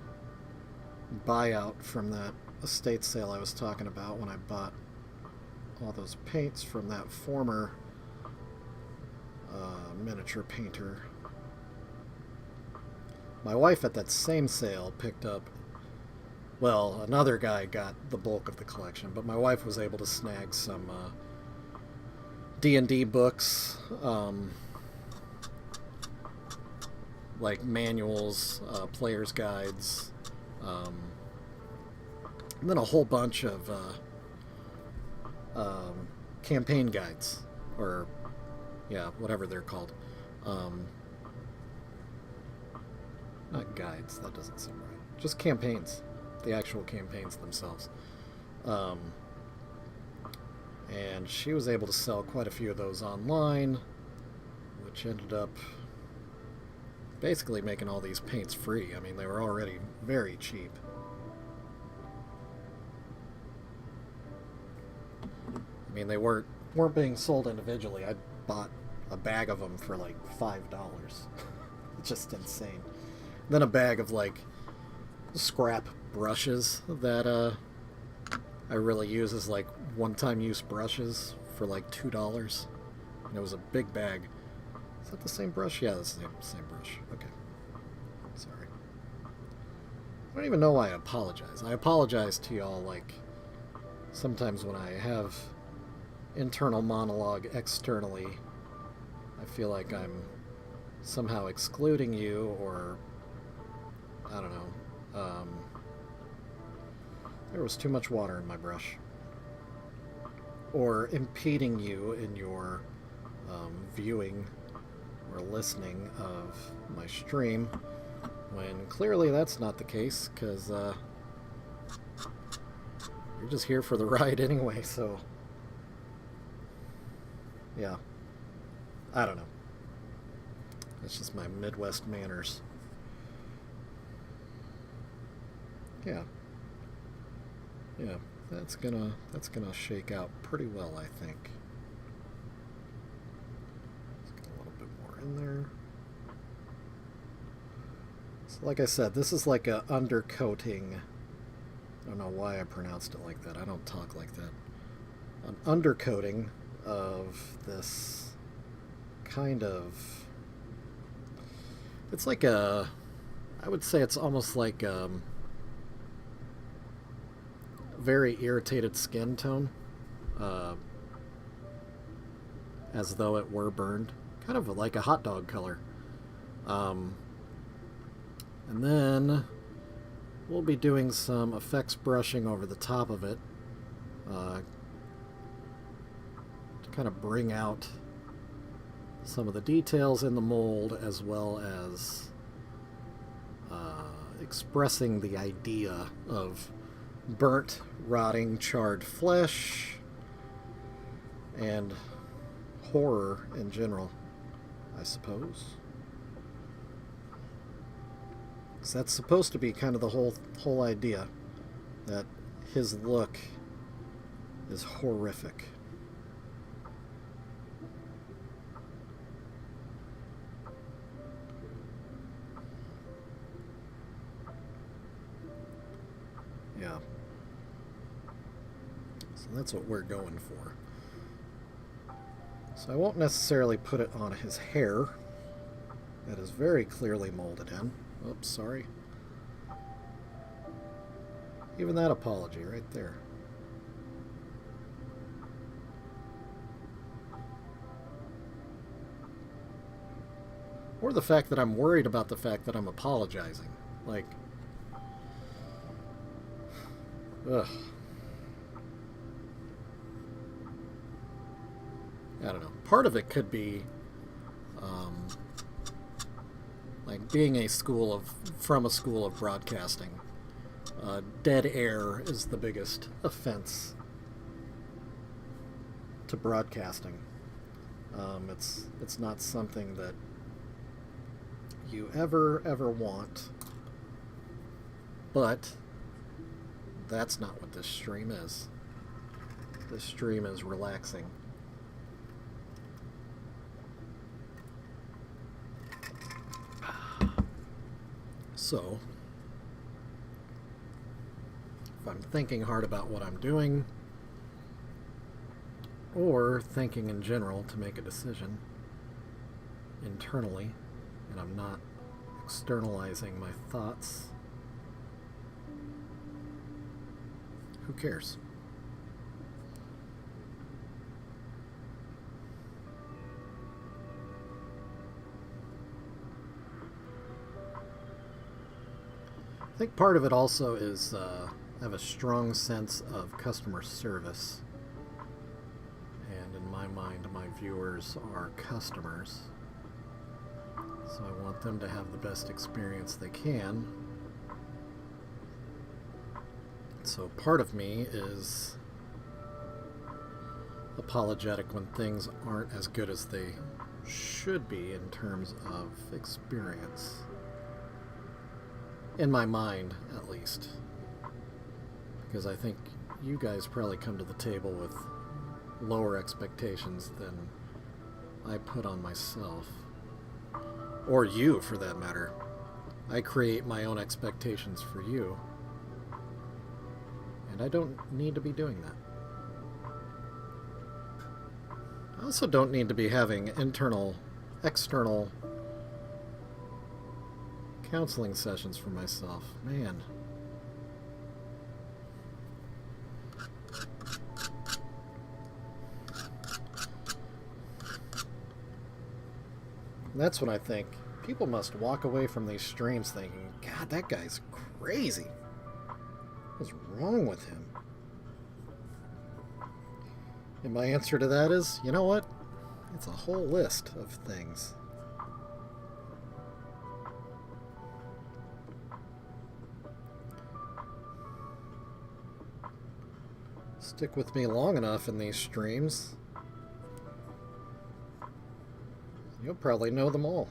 buyout from that estate sale I was talking about when I bought all those paints from that former miniature painter. My wife at that same sale picked up, well, another guy got the bulk of the collection, but my wife was able to snag some D&D books, like manuals, player's guides, and then a whole bunch of campaign guides, or whatever they're called. Not guides, that doesn't seem right. Just campaigns, the actual campaigns themselves. And she was able to sell quite a few of those online, which ended up basically making all these paints free. I mean, they were already very cheap. I mean, they weren't being sold individually. I bought a bag of them for like $5. It's just insane. Then a bag of like scrap brushes that I really use as like one-time use brushes for like $2. And it was a big bag. Is that the same brush? Yeah, that's the same brush. Okay. Sorry. I don't even know why I apologize. I apologize to y'all, like, sometimes when I have internal monologue externally, I feel like I'm somehow excluding you, or I don't know. There was too much water in my brush. Or impeding you in your viewing or listening of my stream, when clearly that's not the case, because you're just here for the ride anyway, so yeah. I don't know. It's just my Midwest manners. Yeah. Yeah, that's gonna shake out pretty well, I think. Let's get a little bit more in there. So like I said, this is like a undercoating. I don't know why I pronounced it like that. I don't talk like that. An undercoating of this kind of... It's like a... I would say it's almost like very irritated skin tone, as though it were burned, kind of like a hot dog color. And then we'll be doing some effects brushing over the top of it, to kind of bring out some of the details in the mold, as well as expressing the idea of burnt, rotting, charred flesh, and horror in general, I suppose. Because that's supposed to be kind of the whole idea, that his look is horrific. Yeah. So that's what we're going for. So I won't necessarily put it on his hair. That is very clearly molded in. Oops, sorry. Even that apology right there. Or the fact that I'm worried about the fact that I'm apologizing. Like... Ugh. I don't know. Part of it could be like being from a school of broadcasting. Dead air is the biggest offense to broadcasting. It's not something that you ever want, but that's not what this stream is. This stream is relaxing. So, if I'm thinking hard about what I'm doing, or thinking in general to make a decision internally, and I'm not externalizing my thoughts, who cares? I think part of it also is I have a strong sense of customer service, and in my mind my viewers are customers, so I want them to have the best experience they can. So part of me is apologetic when things aren't as good as they should be in terms of experience. In my mind, at least. Because I think you guys probably come to the table with lower expectations than I put on myself. Or you, for that matter. I create my own expectations for you. And I don't need to be doing that. I also don't need to be having external counseling sessions for myself. Man. And that's when I think people must walk away from these streams thinking, God, that guy's crazy. What's wrong with him? And my answer to that is, you know what? It's a whole list of things. Stick with me long enough in these streams, you'll probably know them all.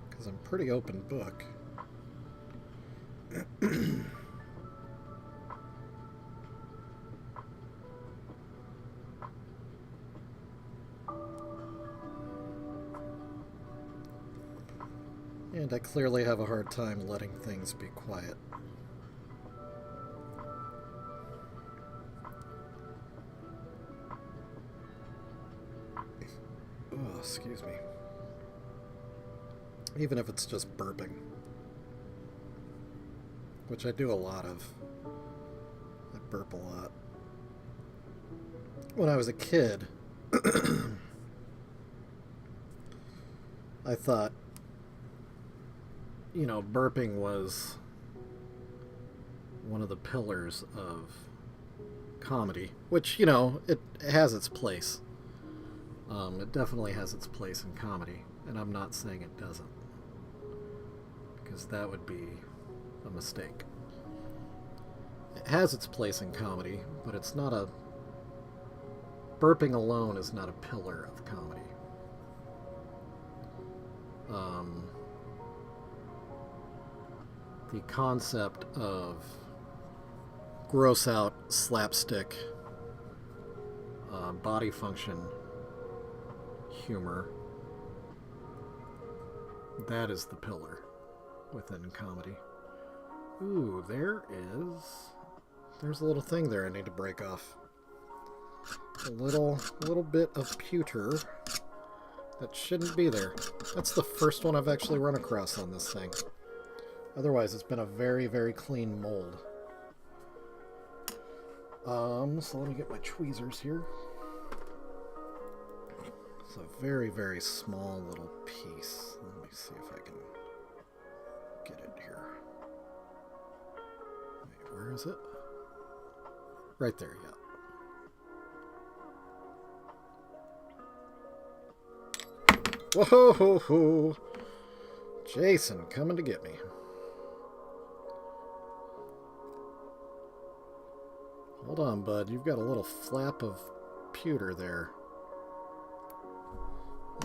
Because I'm a pretty open book. And I clearly have a hard time letting things be quiet. Oh, excuse me. Even if it's just burping. Which I do a lot of. I burp a lot. When I was a kid, I thought, you know, burping was one of the pillars of comedy, which, you know, it has its place. It definitely has its place in comedy, and I'm not saying it doesn't, because that would be a mistake. It has its place in comedy, but it's not a... Burping alone is not a pillar of comedy. The concept of gross out slapstick body function humor, that is the pillar within comedy. Ooh, there's a little thing there I need to break off. A little bit of pewter that shouldn't be there. That's the first one I've actually run across on this thing. Otherwise, it's been a very, very clean mold. So let me get my tweezers here. It's a very, very small little piece. Let me see if I can get it here. Wait, where is it? Right there, yeah. Whoa, ho, ho. Jason coming to get me. Hold on, bud. You've got a little flap of pewter there.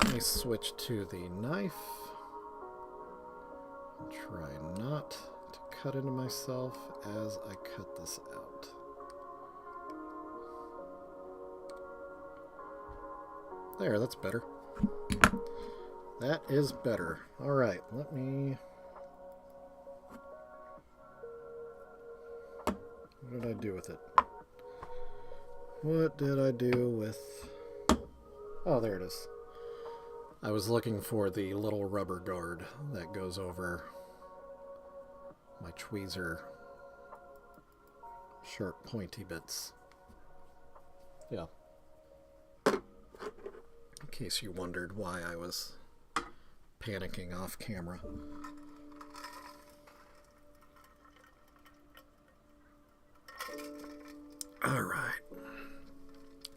Let me switch to the knife. And try not to cut into myself as I cut this out. There, that's better. That is better. Alright, let me... What did I do with it? What did I do with... Oh, there it is. I was looking for the little rubber guard that goes over my tweezer sharp pointy bits. Yeah. In case you wondered why I was panicking off camera. Alright.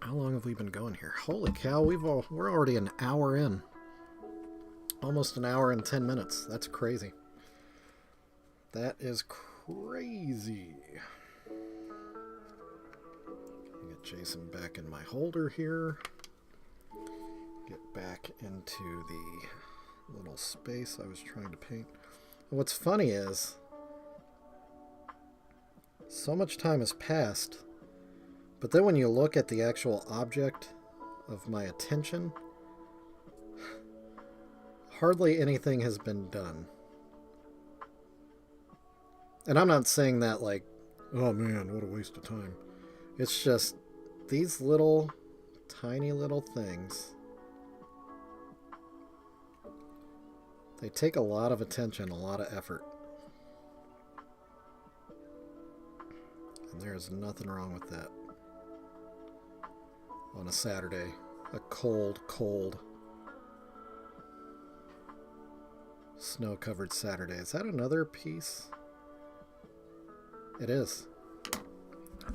How long have we been going here? Holy cow, we're already an hour in. Almost an hour and 10 minutes. That's crazy. That is crazy. Get Jason back in my holder here. Get back into the little space I was trying to paint. What's funny is, so much time has passed, but then when you look at the actual object of my attention, hardly anything has been done. And I'm not saying that like, oh man, what a waste of time. It's just these little, tiny little things. They take a lot of attention, a lot of effort. And there's nothing wrong with that. On a Saturday, a cold, cold, snow-covered Saturday. Is that another piece? It is.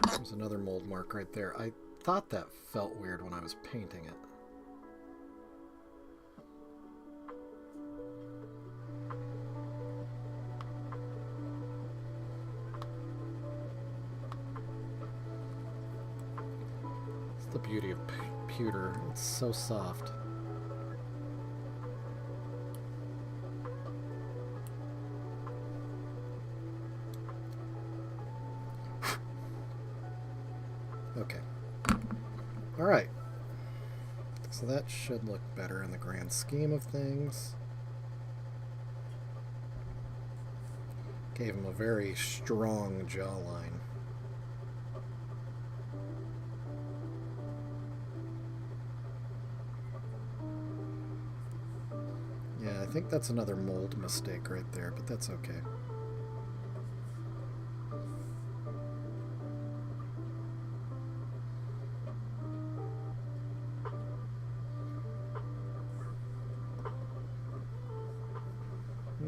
There's another mold mark right there. I thought that felt weird when I was painting it. It's the beauty of pewter. It's so soft. Okay. Alright. So that should look better in the grand scheme of things. Gave him a very strong jawline. Yeah, I think that's another mold mistake right there, but that's okay.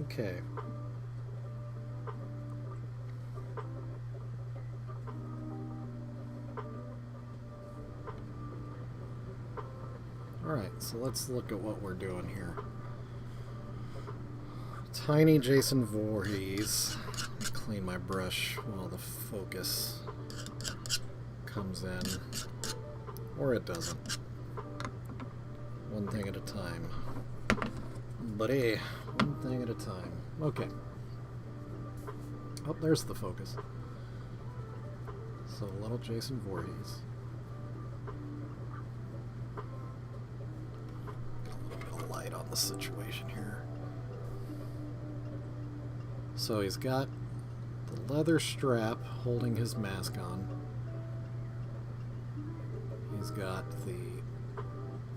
Okay. Alright, so let's look at what we're doing here. Tiny Jason Voorhees. Clean my brush while the focus comes in. Or it doesn't. One thing at a time. Buddy, one thing at a time. Okay. Oh, there's the focus. So, little Jason Voorhees. A little bit of light on the situation here. So he's got the leather strap holding his mask on. He's got the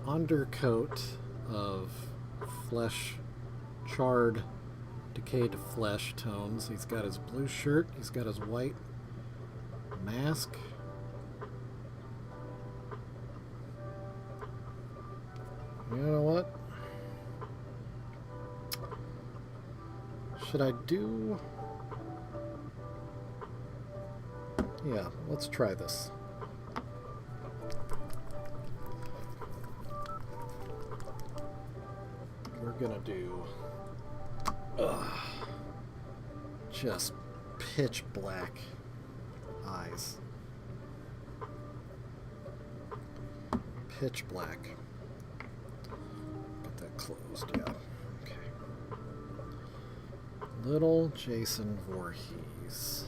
undercoat of flesh, charred, decayed flesh tones. He's got his blue shirt. He's got his white mask. You know what? Should I do... Yeah, let's try this. We're gonna do... just pitch black eyes. Pitch black. Get that closed, yeah. Little Jason Voorhees.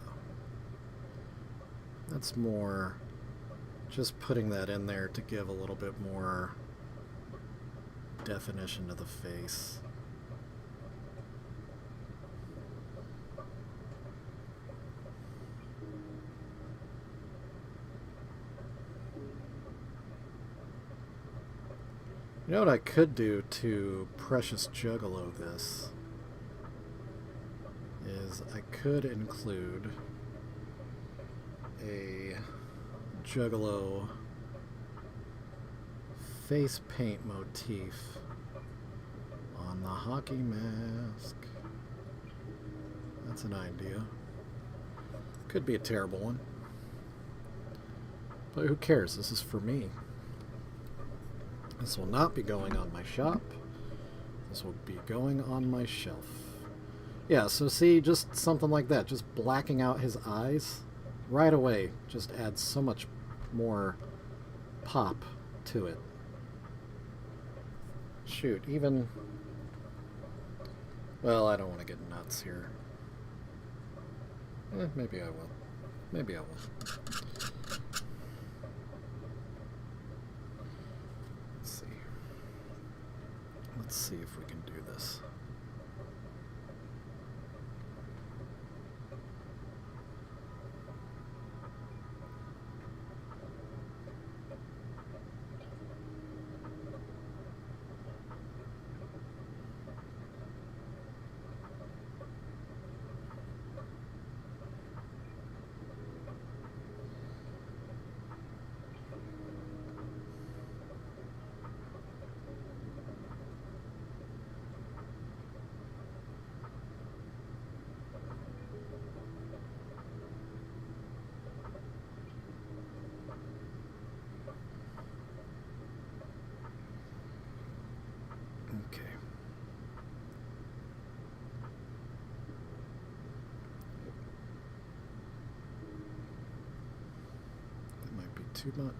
Yeah. That's more just putting that in there to give a little bit more definition to the face. You know what I could do to Precious Juggalo this is I could include a Juggalo face paint motif on the hockey mask. That's an idea. Could be a terrible one. But who cares? This is for me. This will not be going on my shop. This will be going on my shelf. Yeah, so see, just something like that. Just blacking out his eyes right away just adds so much more pop to it. Shoot, even... Well, I don't want to get nuts here. Maybe I will. Maybe I will. Let's see. Let's see if we can do this. too much?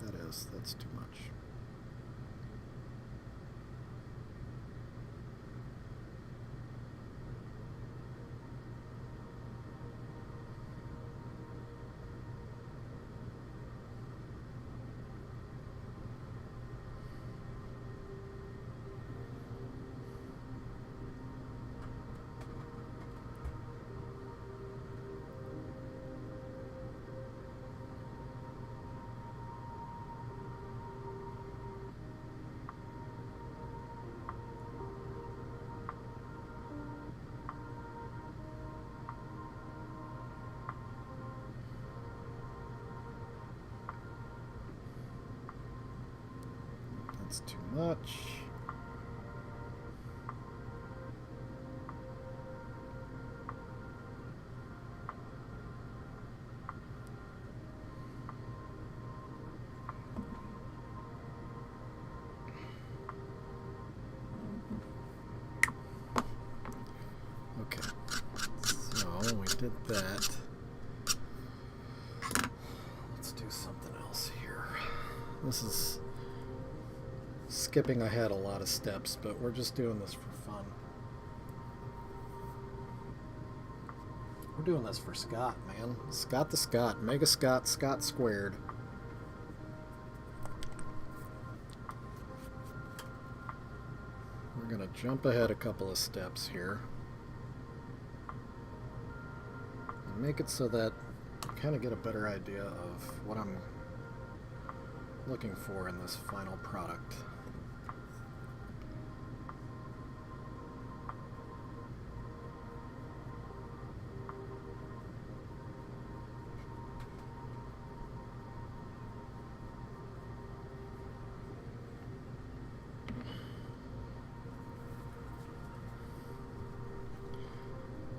That's too much. That's too much. Okay, so we did that. Let's do something else here. This is skipping ahead a lot of steps, but we're just doing this for fun. We're doing this for Scott, man. Scott the Scott. Mega Scott, Scott squared. We're going to jump ahead a couple of steps here. And make it so that you kind of get a better idea of what I'm looking for in this final product.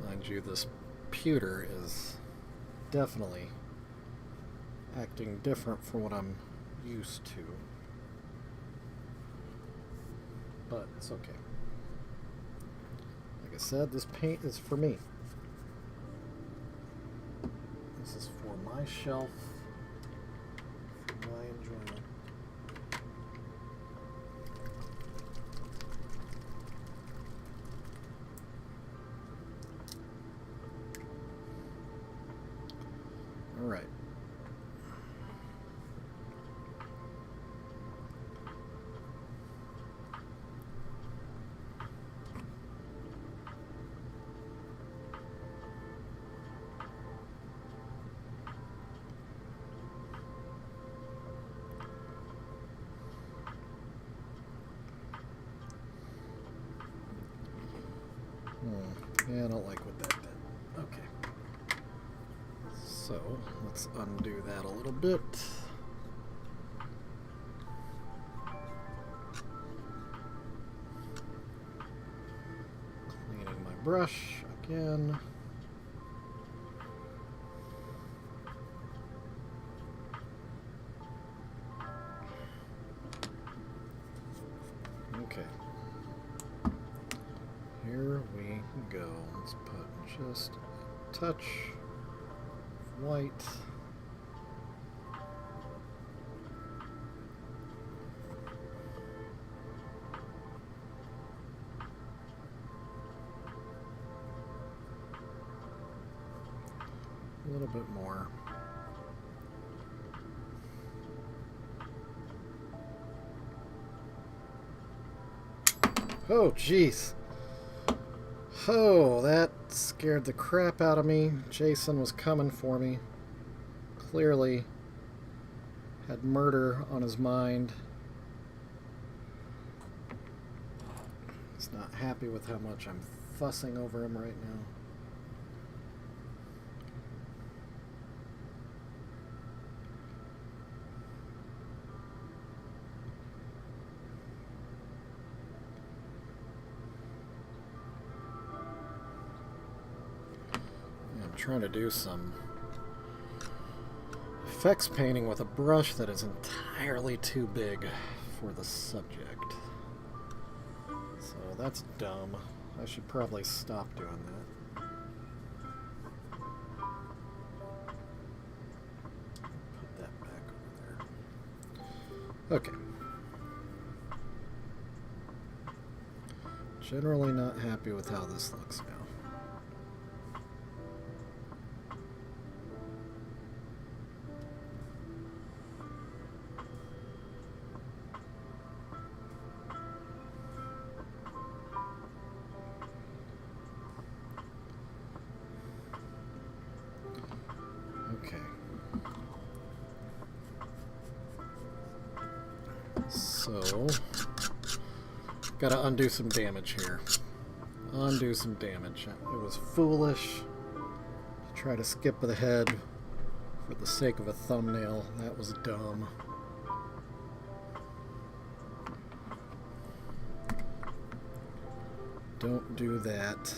Mind you, this pewter is definitely acting different from what I'm used to, but it's okay. Like I said, this paint is for me. This is for my shelf, for my enjoyment. All right. Yeah, I don't like what that did. Okay. So, let's undo that a little bit. Cleaning my brush again. Okay. Here we go. Let's put just a touch of white. A little bit more. Oh, jeez. Oh, that scared the crap out of me. Jason was coming for me. Clearly had murder on his mind. He's not happy with how much I'm fussing over him right now. Trying to do some effects painting with a brush that is entirely too big for the subject. So that's dumb. I should probably stop doing that. Put that back over Okay. Generally not happy with how this looks now. Okay. So, gotta undo some damage here. Undo some damage. It was foolish to try to skip ahead for the sake of a thumbnail. That was dumb. Don't do that.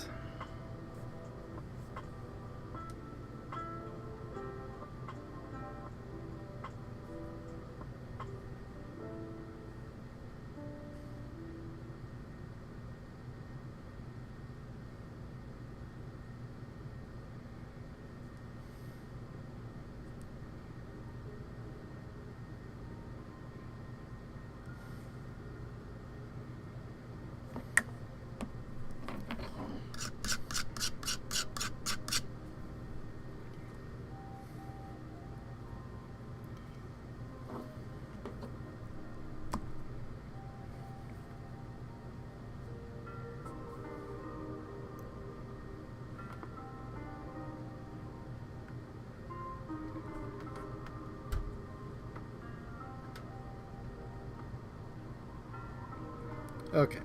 Okay.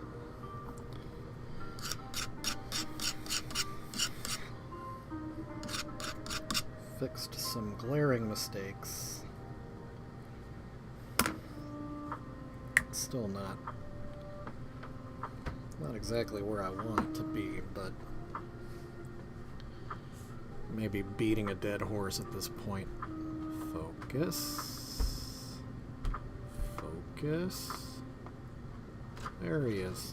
Fixed some glaring mistakes. Still not exactly where I want it to be, but maybe beating a dead horse at this point. Focus. Focus. There he is.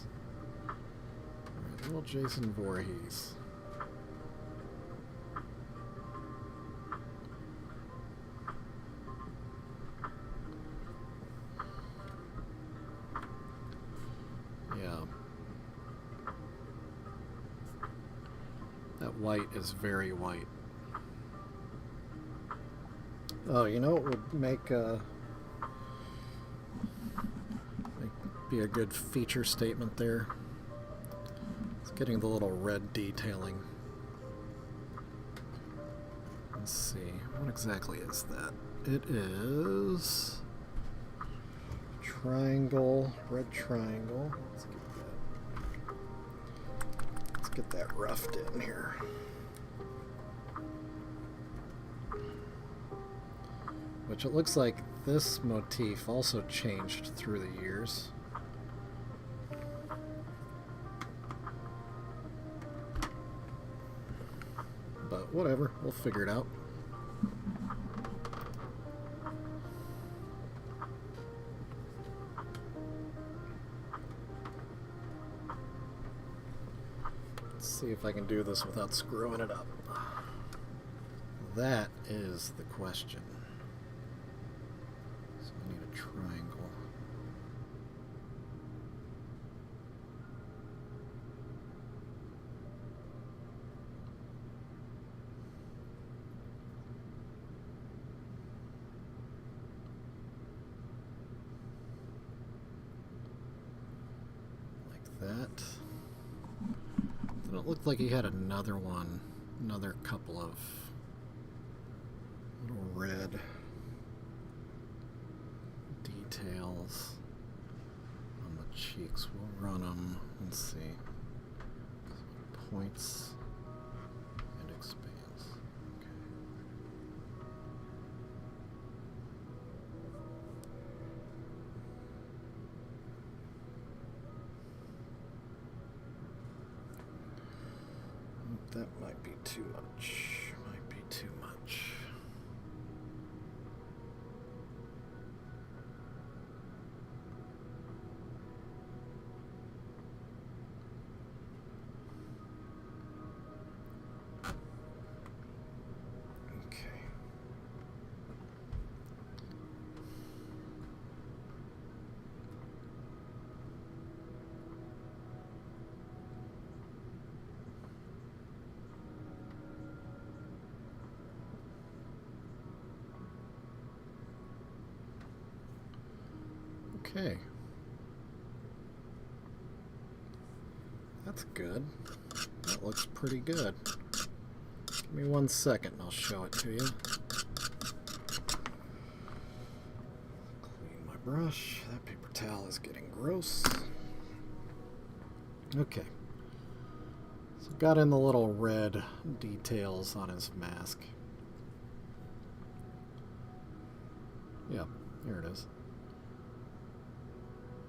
Alright, little Jason Voorhees. Yeah. That white is very white. Oh, you know what would make be a good feature statement there? It's getting the little red detailing. Let's see, what exactly is that? It is triangle, red triangle. Let's get that roughed in here. Which it looks like this motif also changed through the years. But whatever, we'll figure it out. Let's see if I can do this without screwing it up. That is the question. So I need a triangle. That. Then it looked like he had another one, another couple of little red details on the cheeks. We'll run them and see. Points and expands. Okay. That might be too much. Might be too much. Okay. Okay. That's good. That looks pretty good. Give me 1 second and I'll show it to you. Clean my brush. That paper towel is getting gross. Okay. So got in the little red details on his mask. Yeah, here it is.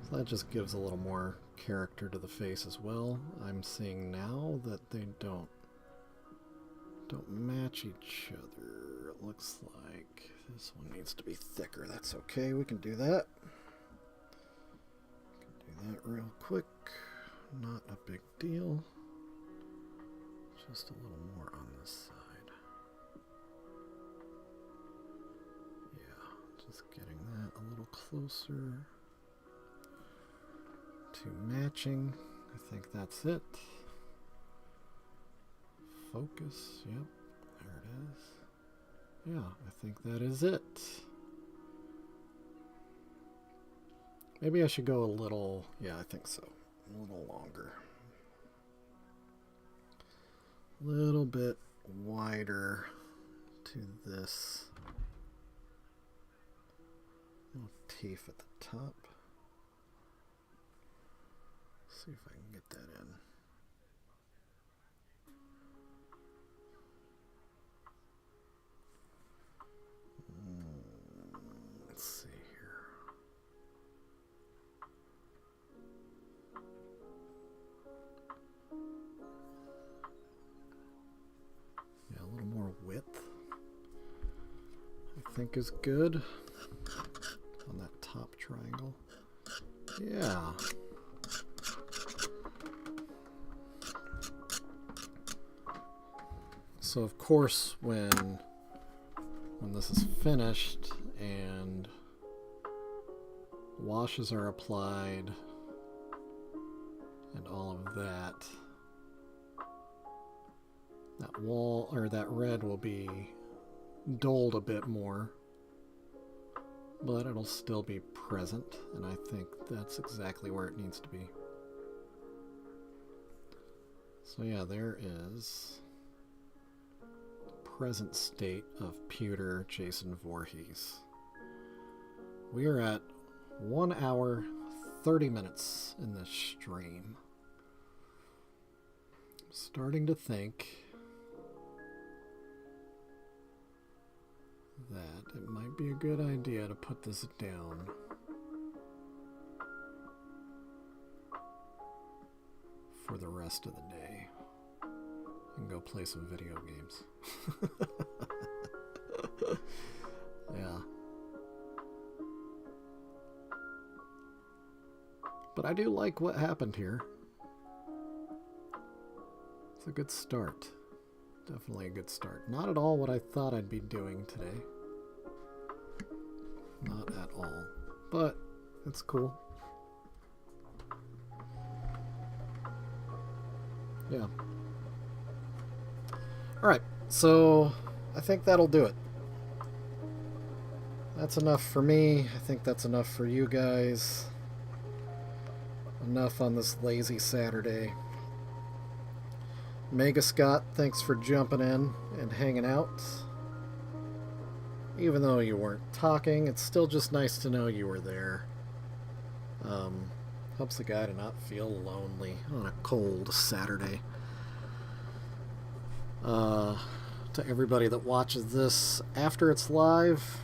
So that just gives a little more character to the face as well. I'm seeing now that they don't match each other. It looks like this one needs to be thicker. That's okay, we can do that. Do that real quick. Not a big deal. Just a little more on this side. Yeah, just getting that a little closer to matching. I think that's it. Focus, yep, there it is. Yeah, I think that is it. Maybe I should go a little, yeah, I think so. A little longer. A little bit wider to this little teeth at the top. See if I can get that in. Let's see here. Yeah, a little more width, I think, is good on that top triangle. Yeah. So of course, when this is finished and washes are applied and all of that, that wall or that red will be dulled a bit more, but it'll still be present, and I think that's exactly where it needs to be. So yeah, there is present state of pewter Jason Voorhees. We are at 1 hour 30 minutes in this stream. I'm starting to think that it might be a good idea to put this down for the rest of the day and go play some video games. Yeah. But I do like what happened here. It's a good start. Definitely a good start. Not at all what I thought I'd be doing today. Not at all. But it's cool. Yeah. Alright, so I think that'll do it. That's enough for me. I think that's enough for you guys. Enough on this lazy Saturday. Mega Scott, thanks for jumping in and hanging out. Even though you weren't talking, it's still just nice to know you were there. Helps the guy to not feel lonely on a cold Saturday. To everybody that watches this after it's live,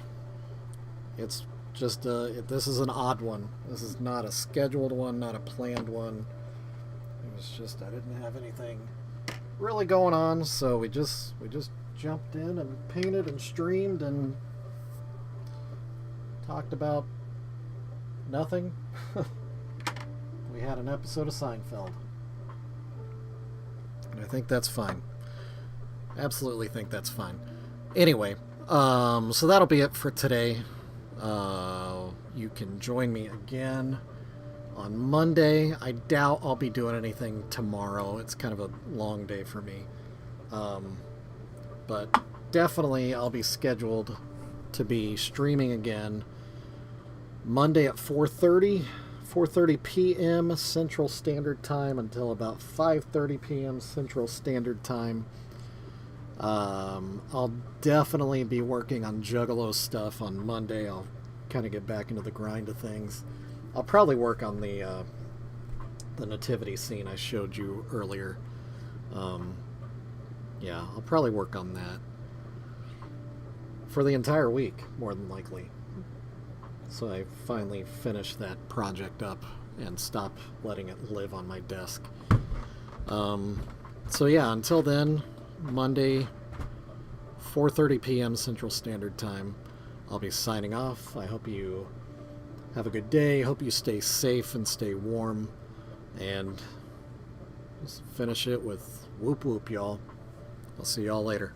it's just this is an odd one. This is not a scheduled one, not a planned one. It was just I didn't have anything really going on, so we just jumped in and painted and streamed and talked about nothing. We had an episode of Seinfeld, and I think that's fine. Absolutely think that's fine. Anyway, so that'll be it for today. You can join me again on Monday. I doubt I'll be doing anything tomorrow. It's kind of a long day for me. But definitely I'll be scheduled to be streaming again Monday at 4:30 p.m. Central Standard Time until about 5:30 p.m. Central Standard Time. I'll definitely be working on Juggalo stuff on Monday. I'll kind of get back into the grind of things. I'll probably work on the nativity scene I showed you earlier. Yeah, I'll probably work on that for the entire week, more than likely. So I finally finish that project up and stop letting it live on my desk. So yeah, until then, Monday, 4:30 p.m. Central Standard Time, I'll be signing off. I hope you have a good day. Hope you stay safe and stay warm. And just finish it with whoop whoop, y'all. I'll see y'all later.